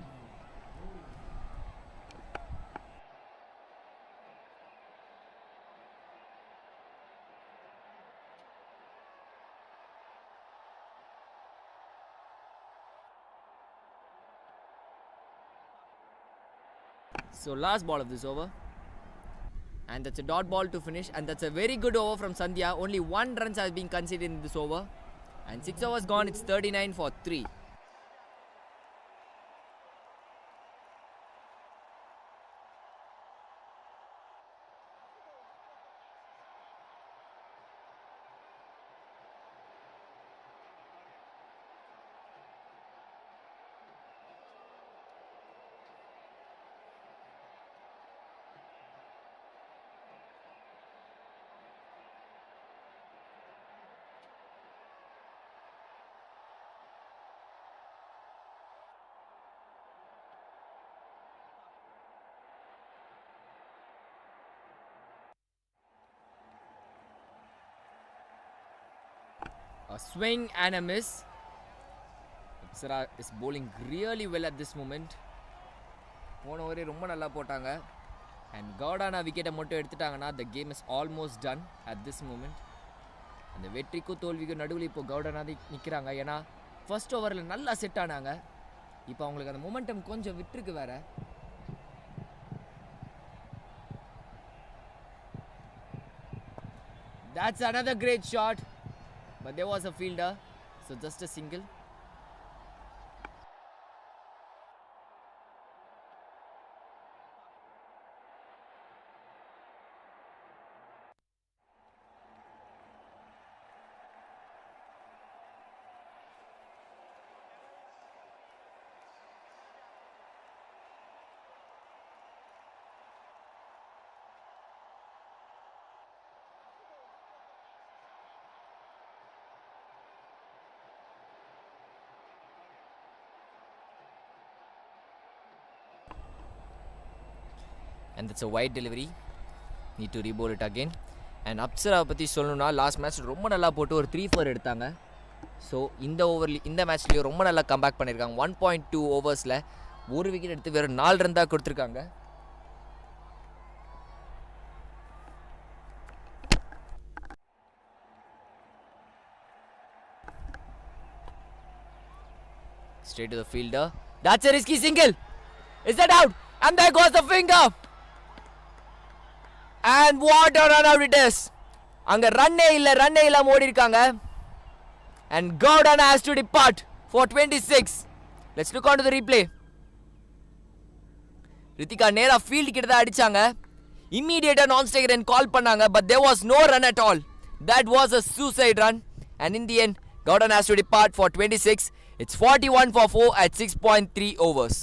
So last ball of this over. And that's a dot ball to finish. And that's a very good over from Sandhya. Only 1 run has been conceded in this over. And 6 overs gone. It's 39 for 3. A swing and a miss. Apsara is bowling really well at this moment. போன ஓவரே ரொம்ப நல்லா போட்டாங்க. And Gaudana விக்கெட்டை மட்டும் எடுத்துட்டாங்கன்னா the game is almost done at this moment. அந்த வெற்றிக்கும் தோல்விக்கும் நடுவில் இப்போ Gaudana நிற்கிறாங்க. ஏன்னா ஃபர்ஸ்ட் ஓவரில் நல்லா செட் ஆனாங்க. இப்போ அவங்களுக்கு அந்த மொமெண்டம் கொஞ்சம் விட்டுருக்கு வேற. That's another great shot. But there was a fielder, so just a single. And that's a wide delivery. Need to rebowl it again. And Apsara பற்றி சொல்லணும்னா லாஸ்ட் மேட்ச் ரொம்ப நல்லா போட்டு ஒரு 3-4 எடுத்தாங்க. ஸோ இந்த மேட்ச்லேயும் ரொம்ப நல்லா கம்பேக் பண்ணியிருக்காங்க. 1.2 ஓவர்ஸில் ஒரு விக்கெட் எடுத்து வெறும் 4 ரன் தான் கொடுத்துருக்காங்க. Straight to the fielder. That's a risky single. Is that out? And there goes the finger. And what a run out it is. அங்க ரன்னே இல்ல ஓடி இருக்காங்க. And Gowden has to depart for 26. Let's look on to the replay. Ritika நேரா field கிட்ட தான் அடிச்சாங்க. இம்மீடியேட்டா நான் striker run கால் பண்ணாங்க. But there was no run at all. That was a suicide run. And in the end, Gowden has to depart for 26. It's 41 for 4 at 6.3 overs.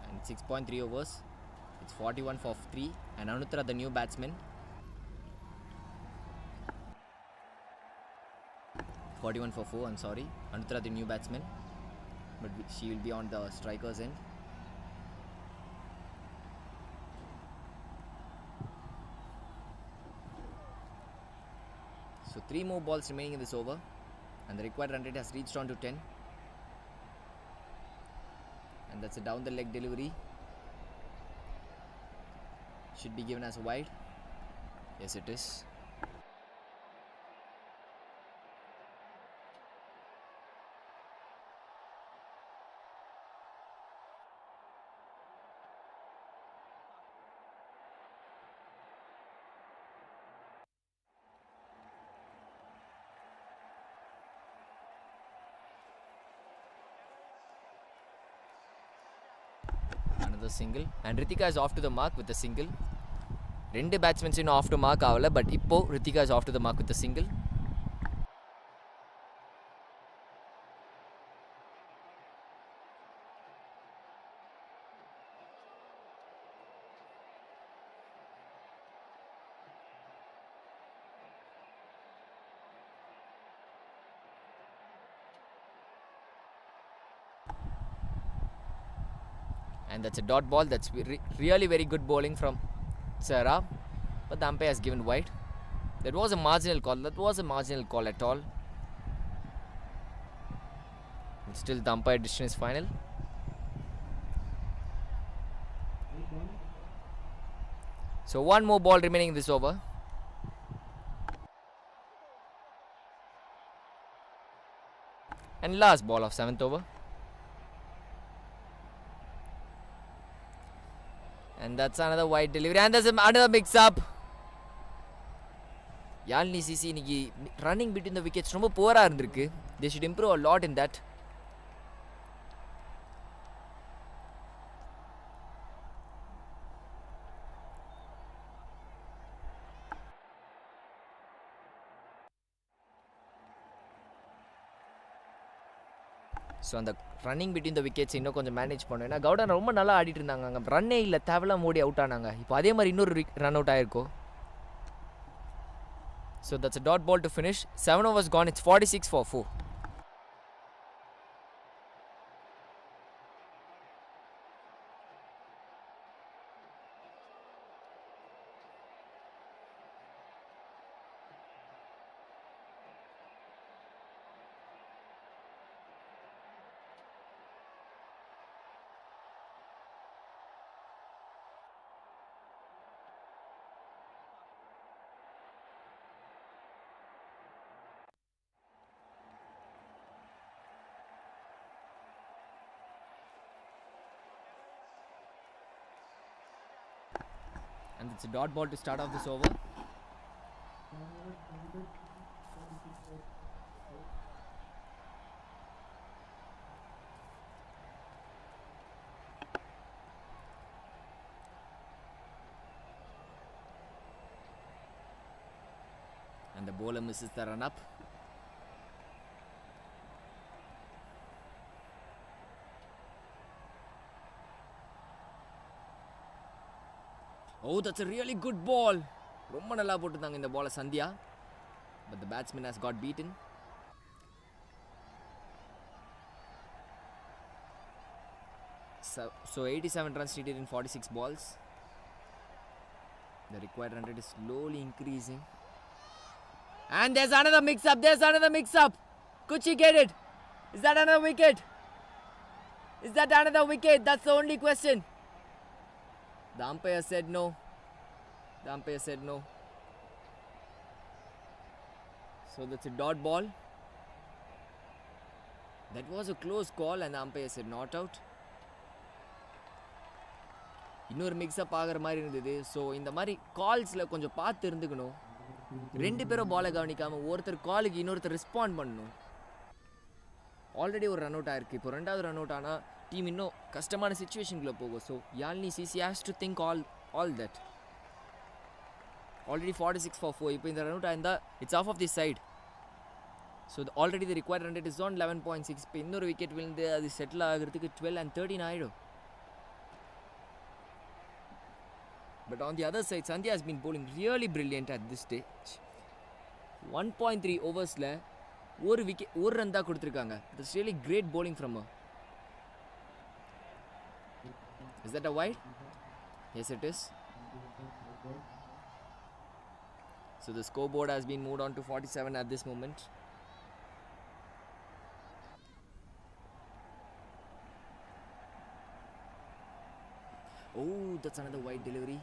And 6.3 overs. It's 41 for 3. And Anutra, the new batsman. 41 for 4, I'm sorry. Anutra, the new batsman. But she will be on the strikers end. So 3 more balls remaining in this over. And the required run rate has reached on to 10. And that's a down the leg delivery. Should be given as a wide. Yes, it is. Another single. And Ritika is off to the mark with a single. ரெண்டு பேட்ஸ்மென்ஸ் இன்னும் off to mark ஆகல. But இப்போ Rithika is off to the mark with single. And that's a dot ball. That's really very good bowling from Sarah, but the umpire has given wide. That was a marginal call. That was a marginal call at all. But still, the umpire decision is final. So one more ball remaining in this over. And last ball of 7th over. And that's another wide delivery. And there's another mix-up. Yazhini CC இன்னைக்கு running between the wickets ரொம்ப போரா இருந்திருக்கு. They should improve a lot in that. So அந்த running between the wickets இன்னும் கொஞ்சம் manage பண்ணும். ஏன்னா கவுடன் ரொம்ப நல்லா ஆடிட்டு இருந்தாங்க. அங்கே ரன்னே இல்லை, தேவையில்லாம் மோடி அவுட் ஆனாங்க. இப்போ அதே மாதிரி இன்னொரு ரன் அவுட் ஆயிருக்கும். So that's a dot ball to finish. 7 overs gone. It's 46 for 4. And it's a dot ball to start off this over. And the bowler misses the run up. Oh, that's a really good ball. ரொம்ப நல்லா போட்டுட்டாங்க இந்த பாலை Sandhya. But the batsman has got beaten. So 87 runs needed in 46 balls. The required run rate is slowly increasing. And there's another mix-up. Could she get it? Is that another wicket? That's the only question. The umpire said no. So that's a dot ball. That was a close call and the umpire said not out. இன்னொரு mix up ஆகிற மாதிரி இருந்தது. So இந்த மாதிரி கால்ஸில் கொஞ்சம் பார்த்து இருந்துக்கணும். ரெண்டு பேரும் பாலை கவனிக்காமல் ஒருத்தர் காலுக்கு இன்னொருத்தர் ரெஸ்பாண்ட் பண்ணணும். ஆல்ரெடி ஒரு ரன் அவுட் ஆயிருக்கு. இப்போ ரெண்டாவது ரன் அவுட் ஆனால் டீம் இன்னும் கஷ்டமான சுச்சுவேஷனுக்குள்ளே போகும். So Yazhini CC has to think all that. Already 46 for 4. இப்போ இந்த ரன் அவுட் ஆயிருந்தால் it's off the side. So already the required run rate is on 11.6. இப்போ இன்னொரு விக்கெட் விழுந்து அது செட்டில் ஆகிறதுக்கு 12 and 13 ஆகிடும். But on the other side, Sandhya has been bowling really brilliant at this stage. 1.3 overs-ல ஒரு run தான் கொடுத்துருக்காங்க. That's really great bowling from her. Is that a wide? Yes, it is. So the scoreboard has been moved on to 47 at this moment. Oh, that's another wide delivery.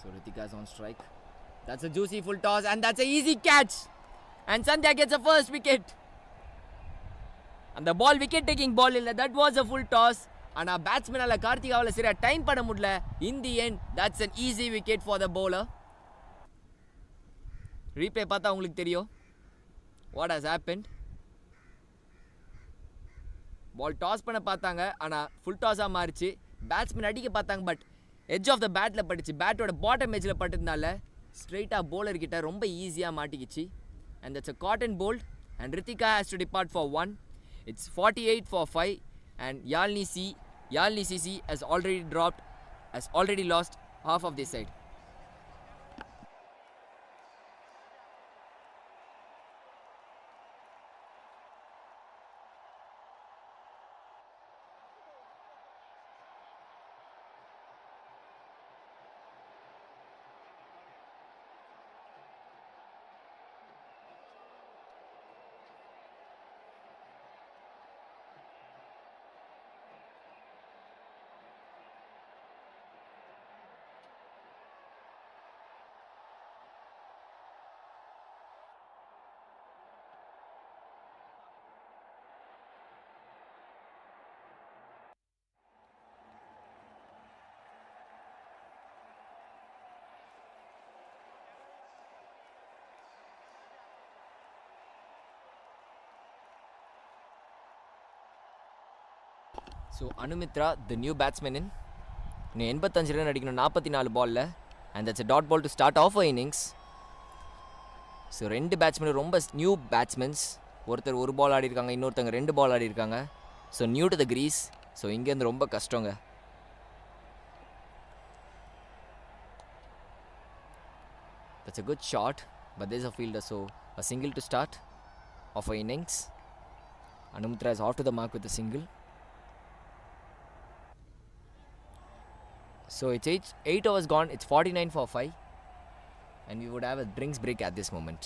So Ritika is on strike. That's a juicy full toss and that's a easy catch. And Sandhya gets a first wicket. And the ball wicket taking ball illa, that was a full toss. And our batsman ala Karthikavala சரியா time பண்ண முடியல. In the end, that's an easy wicket for the bowler. Replay பார்த்தா உங்களுக்கு தெரியும் what has happened. Ball toss பண்ண பார்த்தாங்க ஆனால் full டாஸாக மாறிச்சு. பேட்ஸ்மேன் அடிக்க பார்த்தாங்க பட் எட்ஜ் ஆஃப் த பேட்டில் பட்டுச்சு. பேட்டோட பாட்டம் எட்ஜில் பட்டதுனால ஸ்ட்ரெயிட்டாக bowler கிட்ட ரொம்ப ஈஸியாக மாட்டிக்கிச்சு. And that's a caught and bowled. And Ritika has to depart for 1. It's 48 for 5. And Yazhini CC has already lost half of this side. So Anumitra the new batsman இன்னும் 85 ரன் அடிக்கணும் 44 பாலில். And that's a dot ball to start off a innings. So ரெண்டு பேட்ஸ்மேனும் ரொம்ப new batsmens. ஒருத்தர் ஒரு பால் ஆடி இருக்காங்க, இன்னொருத்தங்க 2 பால் ஆடி இருக்காங்க. So new to the crease. So இங்கேருந்து ரொம்ப கஷ்டங்க. That's a good shot but there's a fielder, so a single to start of a innings. Anumitra is off to the mark with a single. So it's 8 overs gone. It's 49 for 5. And we would have a drinks break at this moment.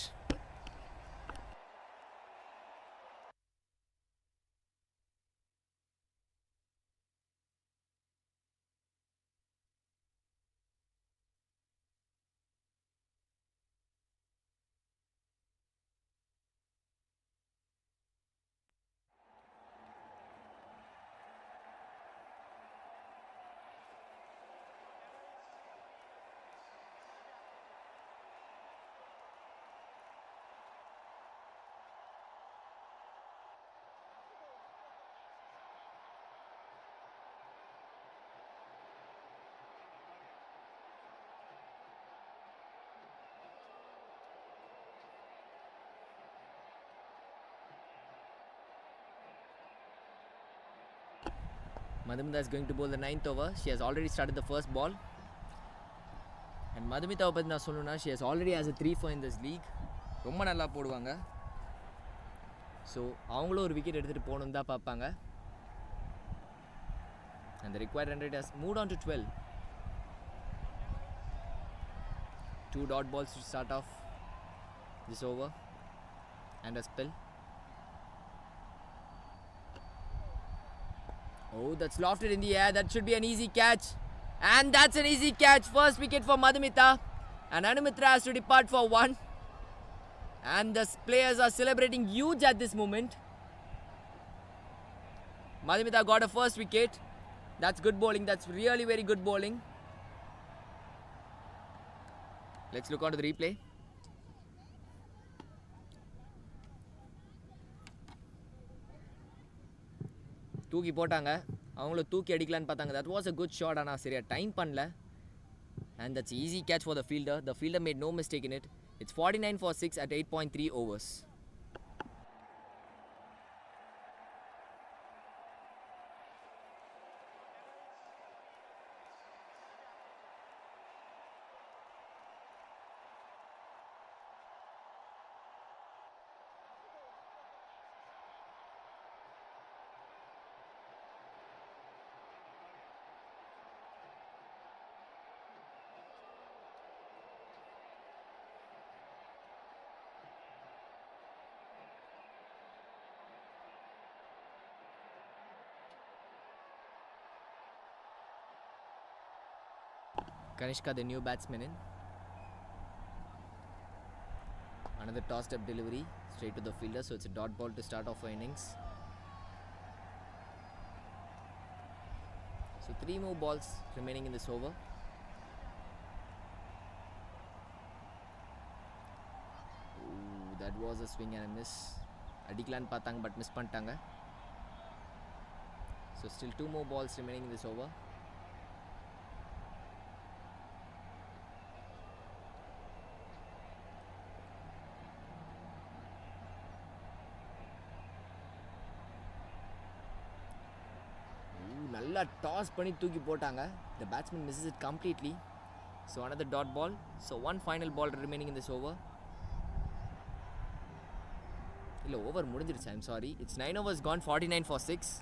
Madhumita is going to bowl the 9th over. She has already started the first ball. And Madhumita பற்றி நான் சொல்லணும்னா she has already has a 3-4 in this league. ரொம்ப நல்லா போடுவாங்க. So அவங்களும் ஒரு wicket எடுத்துகிட்டு போகணுன்னு தான் பார்ப்பாங்க. And the required run rate has moved on to 12. 2 dot balls to start off this over. And a spill. Oh, that's lofted in the air. That should be an easy catch. And that's an easy catch. First wicket for Madhumita. And Anumitra has to depart for 1. And the players are celebrating huge at this moment. Madhumita got a first wicket. That's good bowling. That's really very good bowling. Let's look onto the replay. தூக்கி போட்டாங்க. அவங்களும் தூக்கி அடிக்கலான்னு பார்த்தாங்க. That was a good shot. ஆனால் சரியா time பண்ணல. And that's easy catch for the fielder. The fielder made no mistake in it. It's 49 for 6 at 8.3 overs. Kanishka, the new batsman in. Another tossed up delivery straight to the fielder, so it's a dot ball to start off for innings. So 3 more balls remaining in this over. Ooh, that was a swing and a miss. Adiklan patang but miss pantanga. So still 2 more balls remaining in this over. நல்லா toss பண்ணி தூக்கி போட்டாங்க. The batsman misses it completely. So another dot ball. So one final ball remaining in this over. இல்ல over முடிஞ்சிருச்சு. I'm sorry. It's 9 overs gone. 49 for 6.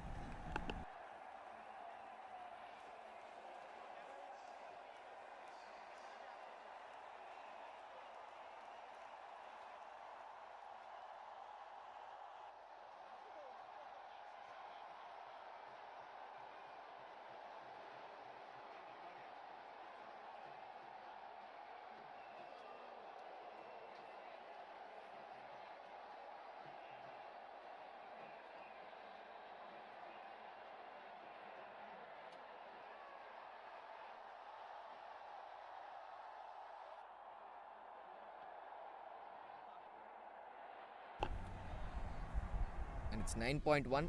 And it's 9.1,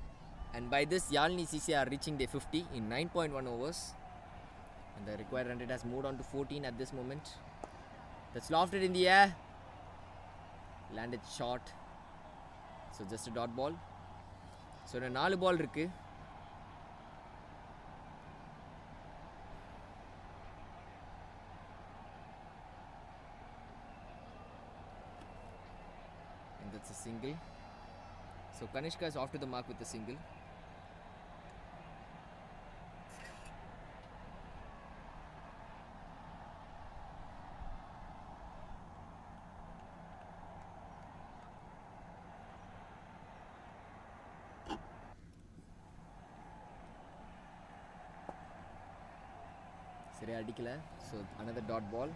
and by this Yazhini CC are reaching their 50 in 9.1 overs, and the required run rate has moved on to 14 at this moment. That's lofted in the air, landed short, so just a dot ball. So na 4 ball irukku. And that's a single. So Kanishka is off to the mark with a single. சரியா அடிக்கல. So another dot ball.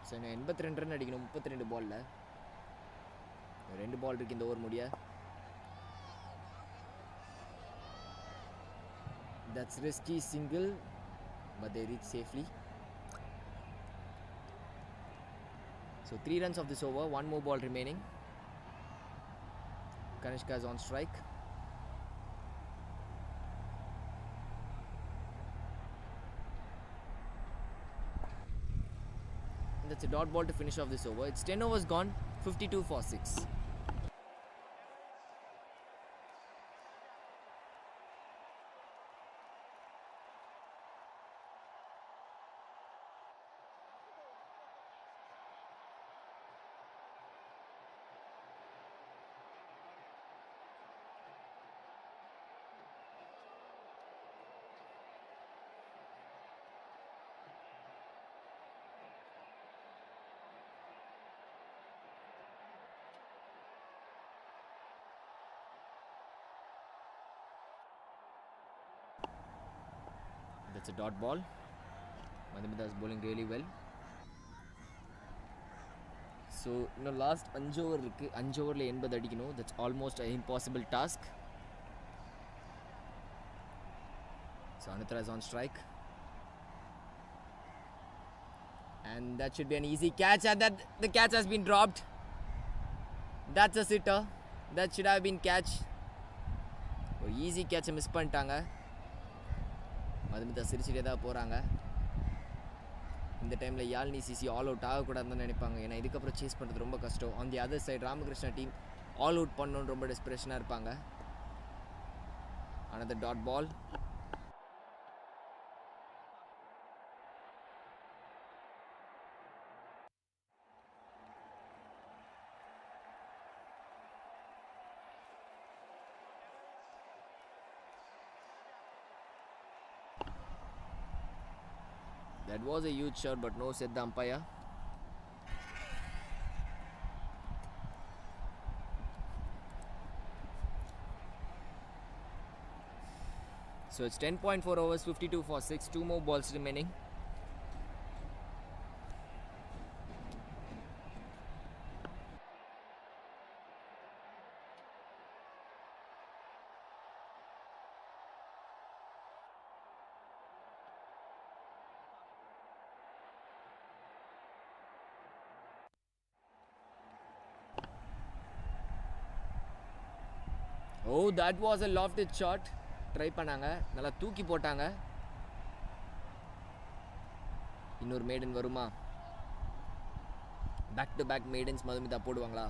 So நான் 82 run அடிக்கணும் 32 பாலில். 2 பால் இருக்குது இந்த over முடிய. That's risky single, but they reach safely. So 3 runs of this over, 1 more ball remaining. Kanishka is on strike. that's a dot ball to finish off this over. It's 10 overs gone, 52 for 6. That's a dot ball. Madhumita is bowling really well. So, last 5 over இருக்கு. 5 ஓவரில் 80 அடிக்கணும். That's almost an impossible task. So, Anutra is on strike. And that should be an easy catch. And that the catch has been dropped. That's a sitter. That should have been catch. ஒரு easy கேட்சை miss பண்ணிட்டாங்க. மதுமிதா சிரிச்சிட்டே தான் போகிறாங்க. இந்த டைமில் Yazhini CC all out ஆகக்கூடாதுன்னு நினைப்பாங்க. ஏன்னா இதுக்கப்புறம் சேஸ் பண்ணுறது ரொம்ப கஷ்டம். On the other side Ramakrishna team all out பண்ணணுன்னு ரொம்ப டெஸ்பிரேஷனாக இருப்பாங்க. another dot ball. That was a huge shot, but no, said the umpire. So it's 10.4 overs, 52 for 6, 2 more balls remaining. Oh, that was a lofted shot. Try பண்ணாங்க, நல்லா தூக்கி போட்டாங்க. இன்னொரு maiden வருமா? Back to back maidens Madhumitha போடுவாங்களா?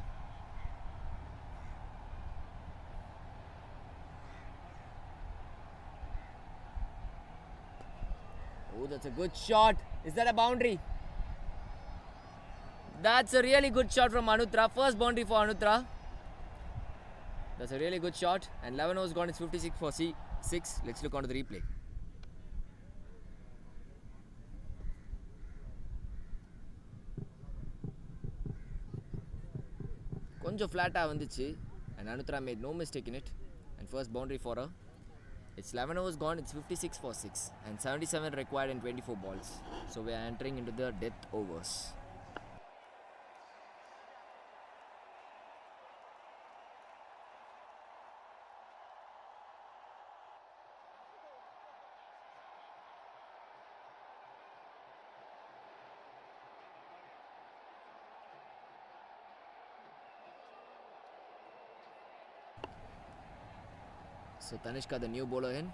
Oh, that's a good shot. Is that a boundary? That's a really good shot from Anutra. First boundary for Anutra. That's a really good shot. And 11 overs gone. It's 56 for 6. Let's look onto the replay. கொஞ்சம் ஃப்ளாட்டாக வந்துச்சு. And Anutra made no mistake in it. And first boundary for her. It's 11 overs gone. It's 56 for 6. And 77 required in 24 balls. So we are entering into the death overs. So Tanishka, the new bowler in.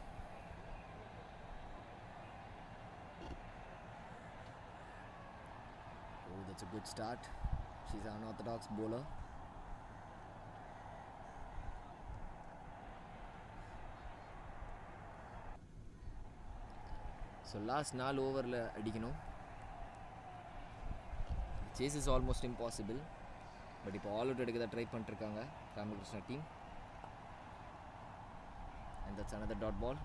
Oh, that's a good start. She's an unorthodox bowler. So last 4 ஓவரில் அடிக்கணும். Chase is almost impossible. But இப்போ all out எடுக்க try பண்ணிருக்காங்க Ramakrishna team. And that's another dot ball.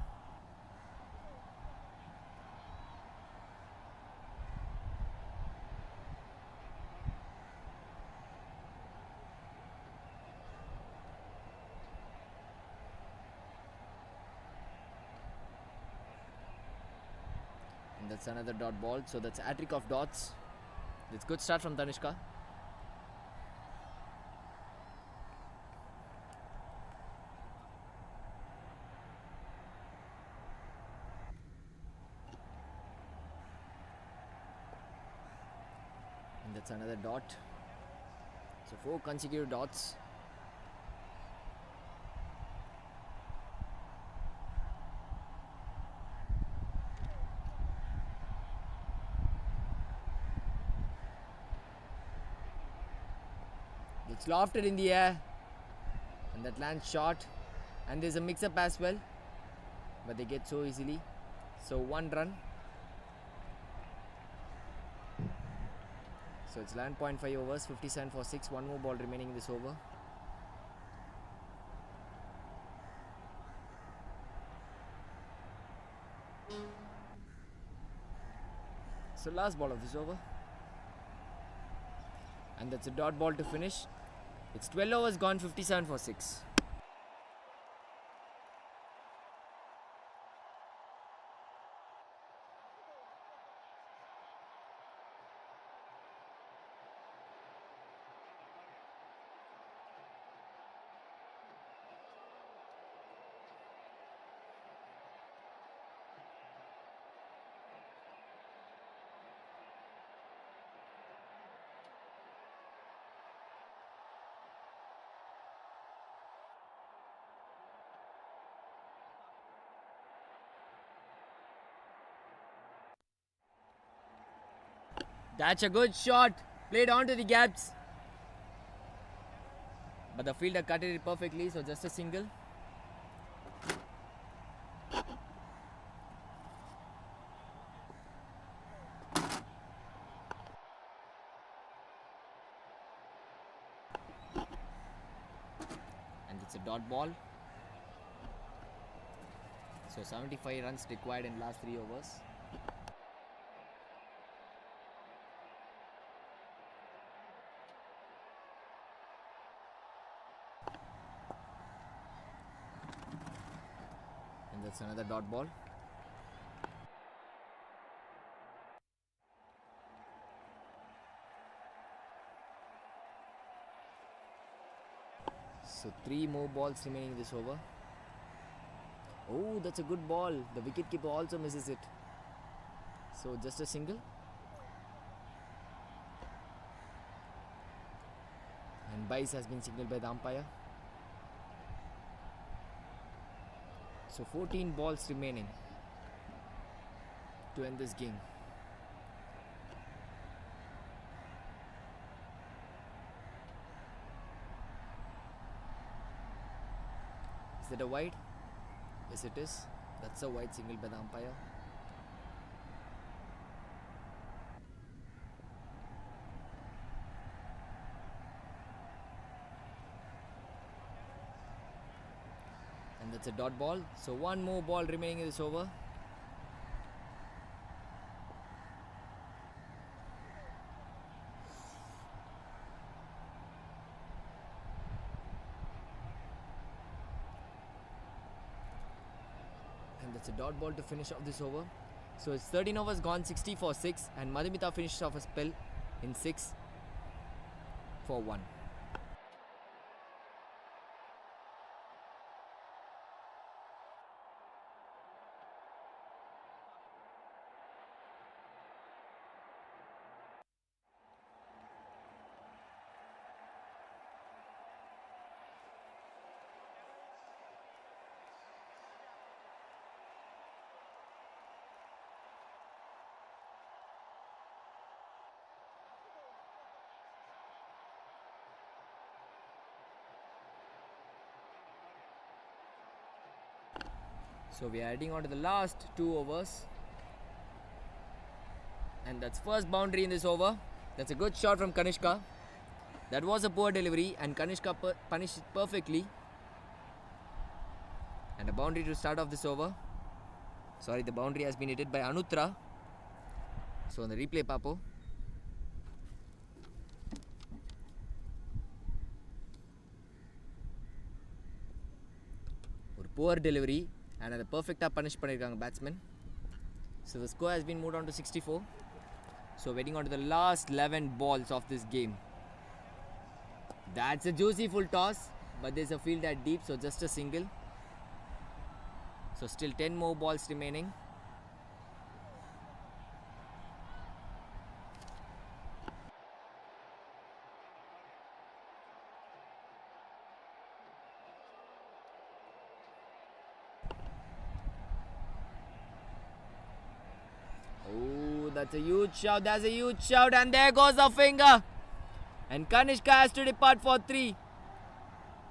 And that's another dot ball. So that's a trick of dots. It's good start from Tanishka. That's another dot. So 4 consecutive dots. It's lofted in the air. And that lands short. And there's a mix-up as well. But they get so easily. So 1 run. So it's land 0.5 overs, 57 for 6. 1 more ball remaining in this over. So last ball of this over. And that's a dot ball to finish. It's 12 overs gone, 57 for 6. That's a good shot. Played onto the gaps. But the fielder cut it perfectly, so just a single. And it's a dot ball. So 75 runs required in last 3 overs. That's another dot ball. So 3 more balls remaining in this over. Oh, that's a good ball. The wicketkeeper also misses it. So just a single. And Bice has been signaled by the umpire. So 14 balls remaining to end this game. Is it a wide? Yes, it is. That's a wide single by the umpire. And that's a dot ball. So 1 more ball remaining in this over. And that's a dot ball to finish off this over. So it's 13 overs gone, 60 for 6. And Madhumita finishes off a spell in 6 for 1. So we are heading on to the last 2 overs. And that's first boundary in this over. That's a good shot from Kanishka. That was a poor delivery and Kanishka punished it perfectly. And a boundary to start off this over. Sorry, the boundary has been hit by Anutra. So on the replay, Papo. A poor delivery. And a perfect punish பண்ணிருக்காங்க batsman. So the score has been moved on to 64. So waiting on to the last 11 balls of this game. That's a juicy full toss, but there's a field at deep, so just a single. So still 10 more balls remaining. That's a huge shout. That's a huge shout. And there goes the finger. And Kanishka has to depart for 3.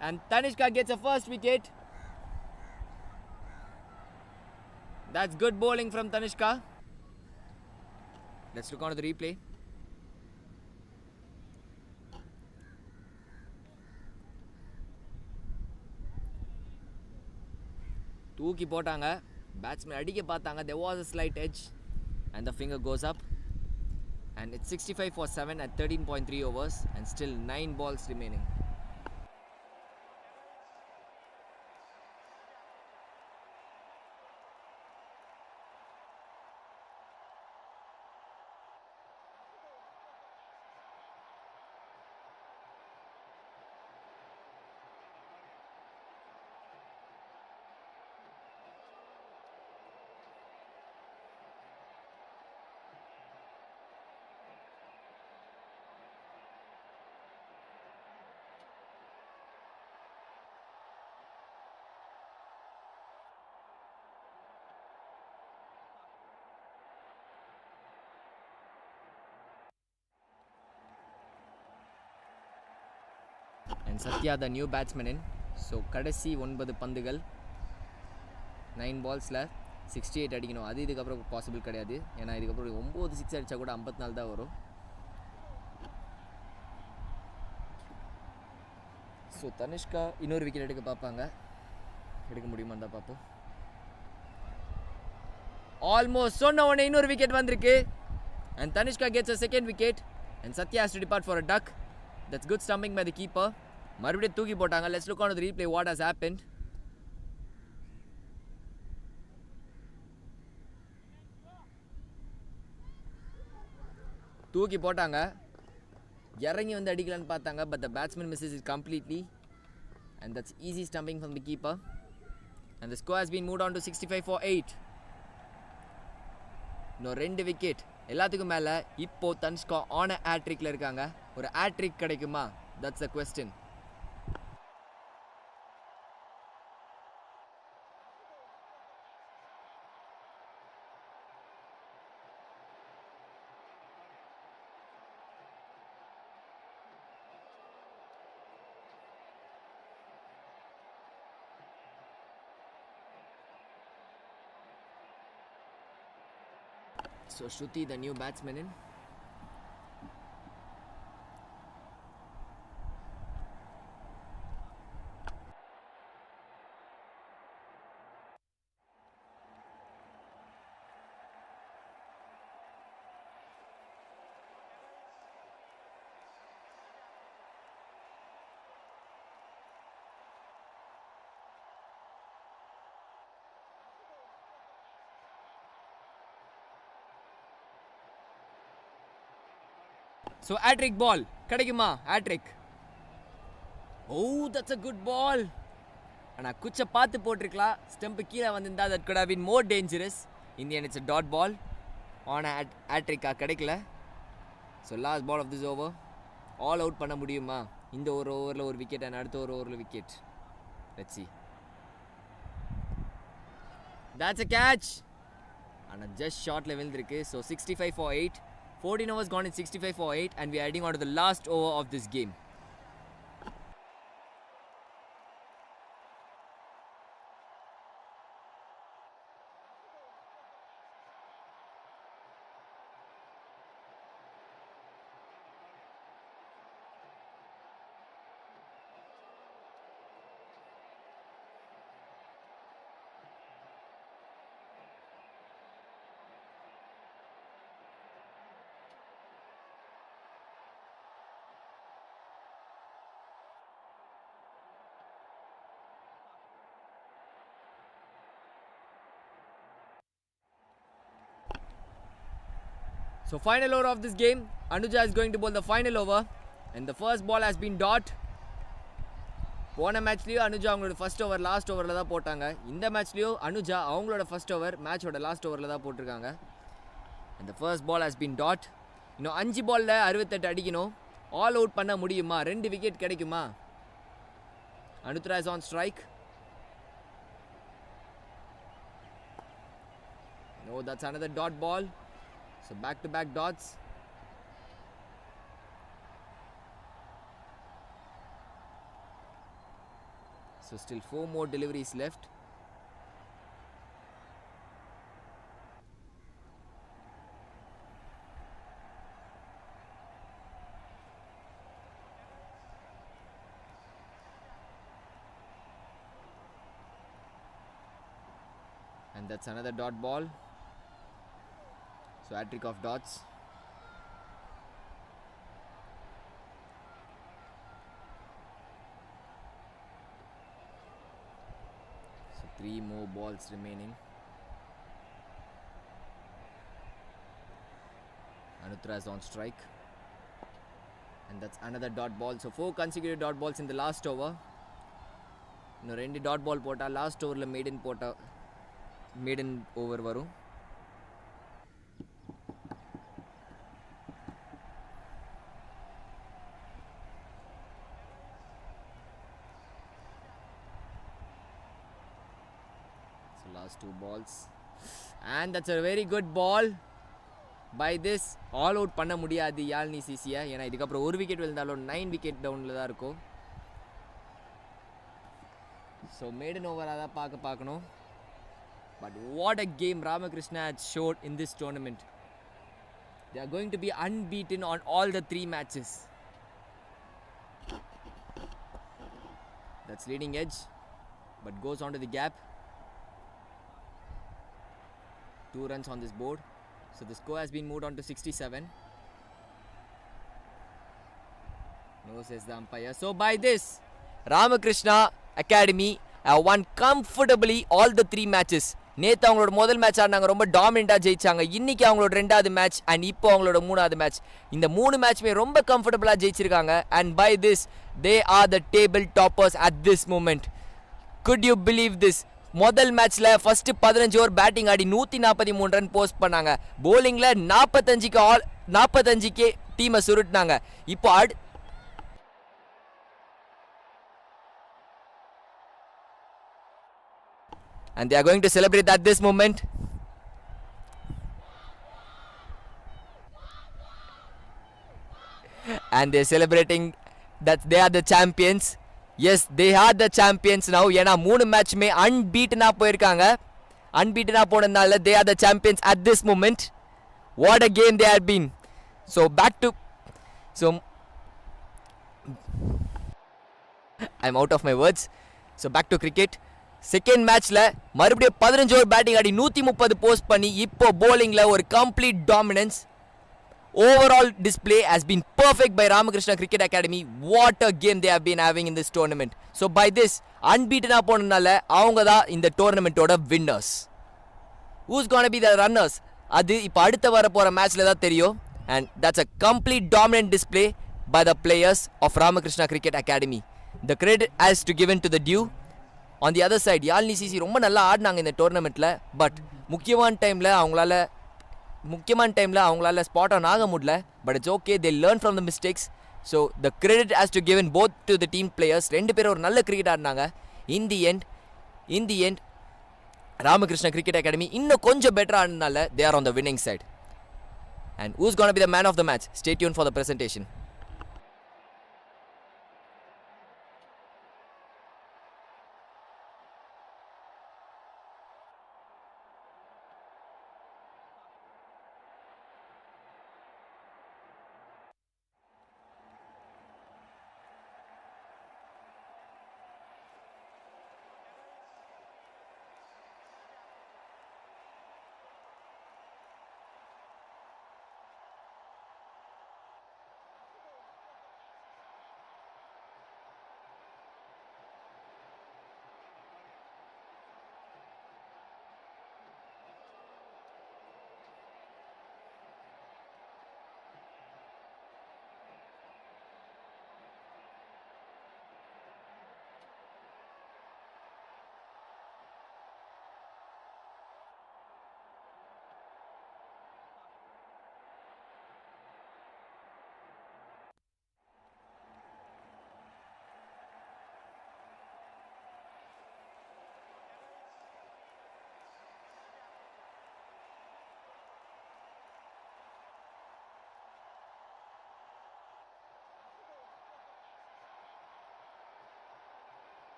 And Tanishka gets a first wicket. That's good bowling from Tanishka. Let's look on to the replay. தூக்கி போட்டாங்க. Batsman அடிக்க பார்த்தாங்க. There was a slight edge. And the finger goes up. And it's 65 for 7 at 13.3 overs. And still 9 balls remaining. And Satya, the new batsman in. So, கடைசி 9 பந்துகள் 9 பால்ஸில் 68 அடிக்கணும். அது இதுக்கப்புறம் possible கிடையாது. ஏன்னா இதுக்கப்புறம் 9 6 அடித்தா கூட 54 தான் வரும். ஸோ தனிஷ்கா இன்னொரு விக்கெட் எடுக்க பார்ப்பாங்க. எடுக்க முடியுமான்னு தான் பார்ப்போம். ஆல்மோஸ்ட் சொன்ன உடனே இன்னொரு விக்கெட் வந்திருக்கு. And Tanishka gets a second wicket. And Satya has to depart for a duck. That's good stumping by the keeper. மறுபடியும் தூக்கி போட்டாங்க. Let's look on to the replay what has happened. தூக்கி போட்டாங்க. இறங்கி வந்து அடிக்கலான்னு பார்த்தாங்க. But the batsman misses it completely. And that's easy stumping from the keeper. And the score has been moved on to 65 for 8. இன்னும் 2 wicket. எல்லாத்துக்கும் மேலே இப்போ Tanishka on ஹேட்ரிக்கில் இருக்காங்க. ஒரு ஹேட்ரிக் கிடைக்குமா? That's the question. So Shruti, the new batsman in. So hat-trick ball கிடைக்குமா? hat-trick. Oh, that's a good ball. ஆனால் குச்சை பார்த்து போட்டிருக்கலாம். ஸ்டெம்பு கீழே வந்திருந்தா that could have been more dangerous. In the end it's a dot ball. on hat-trick கிடைக்கல. So last ball of this over. All out பண்ண முடியுமா? இந்த ஒரு ஓவரில் ஒரு விக்கெட் and அடுத்த ஒரு ஓவரில் wicket. Let's see. That's a catch. ஆனால் just shortல விழுந்திருக்கு. So 65 for 8. 14 overs gone in 65 for 8 and we are heading on to the last over of this game. So final over of this game, Anuja is going to bowl the final over and the first ball has been dot. போன மேட்ச்லேயும் அனுஜா அவங்களோட first over last ஓவரில் தான் போட்டாங்க. இந்த மேட்ச்லேயும் அனுஜா அவங்களோட first over மேட்சோட last ஓவரில் தான் போட்டிருக்காங்க. and the first ball has been dot. இன்னும் 5 பாலில் 68 அடிக்கணும். ஆல் அவுட் பண்ண முடியுமா? 2 விக்கெட் கிடைக்குமா? Anuthra is on strike. No, that's another dot ball. So back to back dots. So still 4 more deliveries left. And that's another dot ball. So hat-trick of dots. So 3 more balls remaining. Anutra is on strike. And that's another dot ball. So 4 consecutive dot balls in the last over. No, 2 dot ball pota last over la maiden over varum. So last 2 balls, and that's a very good ball. By this all out பண்ண முடியாது யாழ்னி சிசியை. ஏன்னா இதுக்கப்புறம் ஒரு wicket விழுந்தாலும் 9 wicket டவுனில் தான் இருக்கும். So maiden ஓவராக தான் பார்க்கணும். But what a game Ramakrishna had showed in this tournament. They are going to be unbeaten on all the 3 matches. That's leading edge, but goes onto the gap. 2 runs on this board. So the score has been moved on to 67. No, says the umpire. So by this, Ramakrishna Academy have won comfortably all the 3 matches. நேற்று அவங்களோட முதல் match ஆடினாங்க, ரொம்ப டாமினண்ட்டாக ஜெயிச்சாங்க. இன்றைக்கி அவங்களோட 2வது match and இப்போ அவங்களோட 3வது மேட்ச். இந்த 3 மேட்ச்மே ரொம்ப கம்ஃபர்டபுளாக ஜெயிச்சிருக்காங்க. And by this they are the table toppers at this moment. Could you believe this? முதல் மேட்ச்சில் ஃபஸ்ட்டு 15 ஓவர் பேட்டிங் ஆடி 143 ரன் போஸ்ட் பண்ணாங்க. போலிங்கில் 45க்கு டீமை சுருட்டினாங்க. இப்போ and they are going to celebrate at this moment. And they are celebrating that they are the champions. Yes, they are the champions now. ஏன்னா 3 மேட்ச்மே அன்பீட்டனாக போயிருக்காங்க. அன்பீட்டனாக போனதுனால they are the champions at this moment. What a game they have been. So I'm out of my words. So back to cricket. Second மேட்ச்சில் மறுபடியும் 15 over batting ஆடி 130 post பண்ணி இப்போ போலிங்கில் ஒரு complete dominance. Overall display has been perfect by Ramakrishna cricket academy. What a game they have been having in this tournament. So by this அன்பீட்டனாக போனதுனால அவங்க தான் இந்த டோர்னமெண்ட்டோட winners. Who's gonna be the runners? அது இப்போ அடுத்த வர போகிற மேட்ச்சில் தான் தெரியும். And that's a complete dominant display by the players of Ramakrishna cricket academy. The credit has to given to the due. On the other side Yazhini CC ரொம்ப நல்லா ஆடினாங்க இந்த டோர்னமெண்ட்டில். பட் முக்கியமான டைமில் அவங்களால ஸ்பாட் ஆன் ஆக முடியல. But it's okay, they learn from the mistakes. So the credit has to given both to the team players. 2 பேரும் ஒரு நல்ல கிரிக்கெட் ஆடினாங்க. In the end Ramakrishna cricket academy இன்னும் கொஞ்சம் பெட்டராக ஆடினால they are on the winning side. And who's gonna be the man of the match? Stay tuned for the presentation.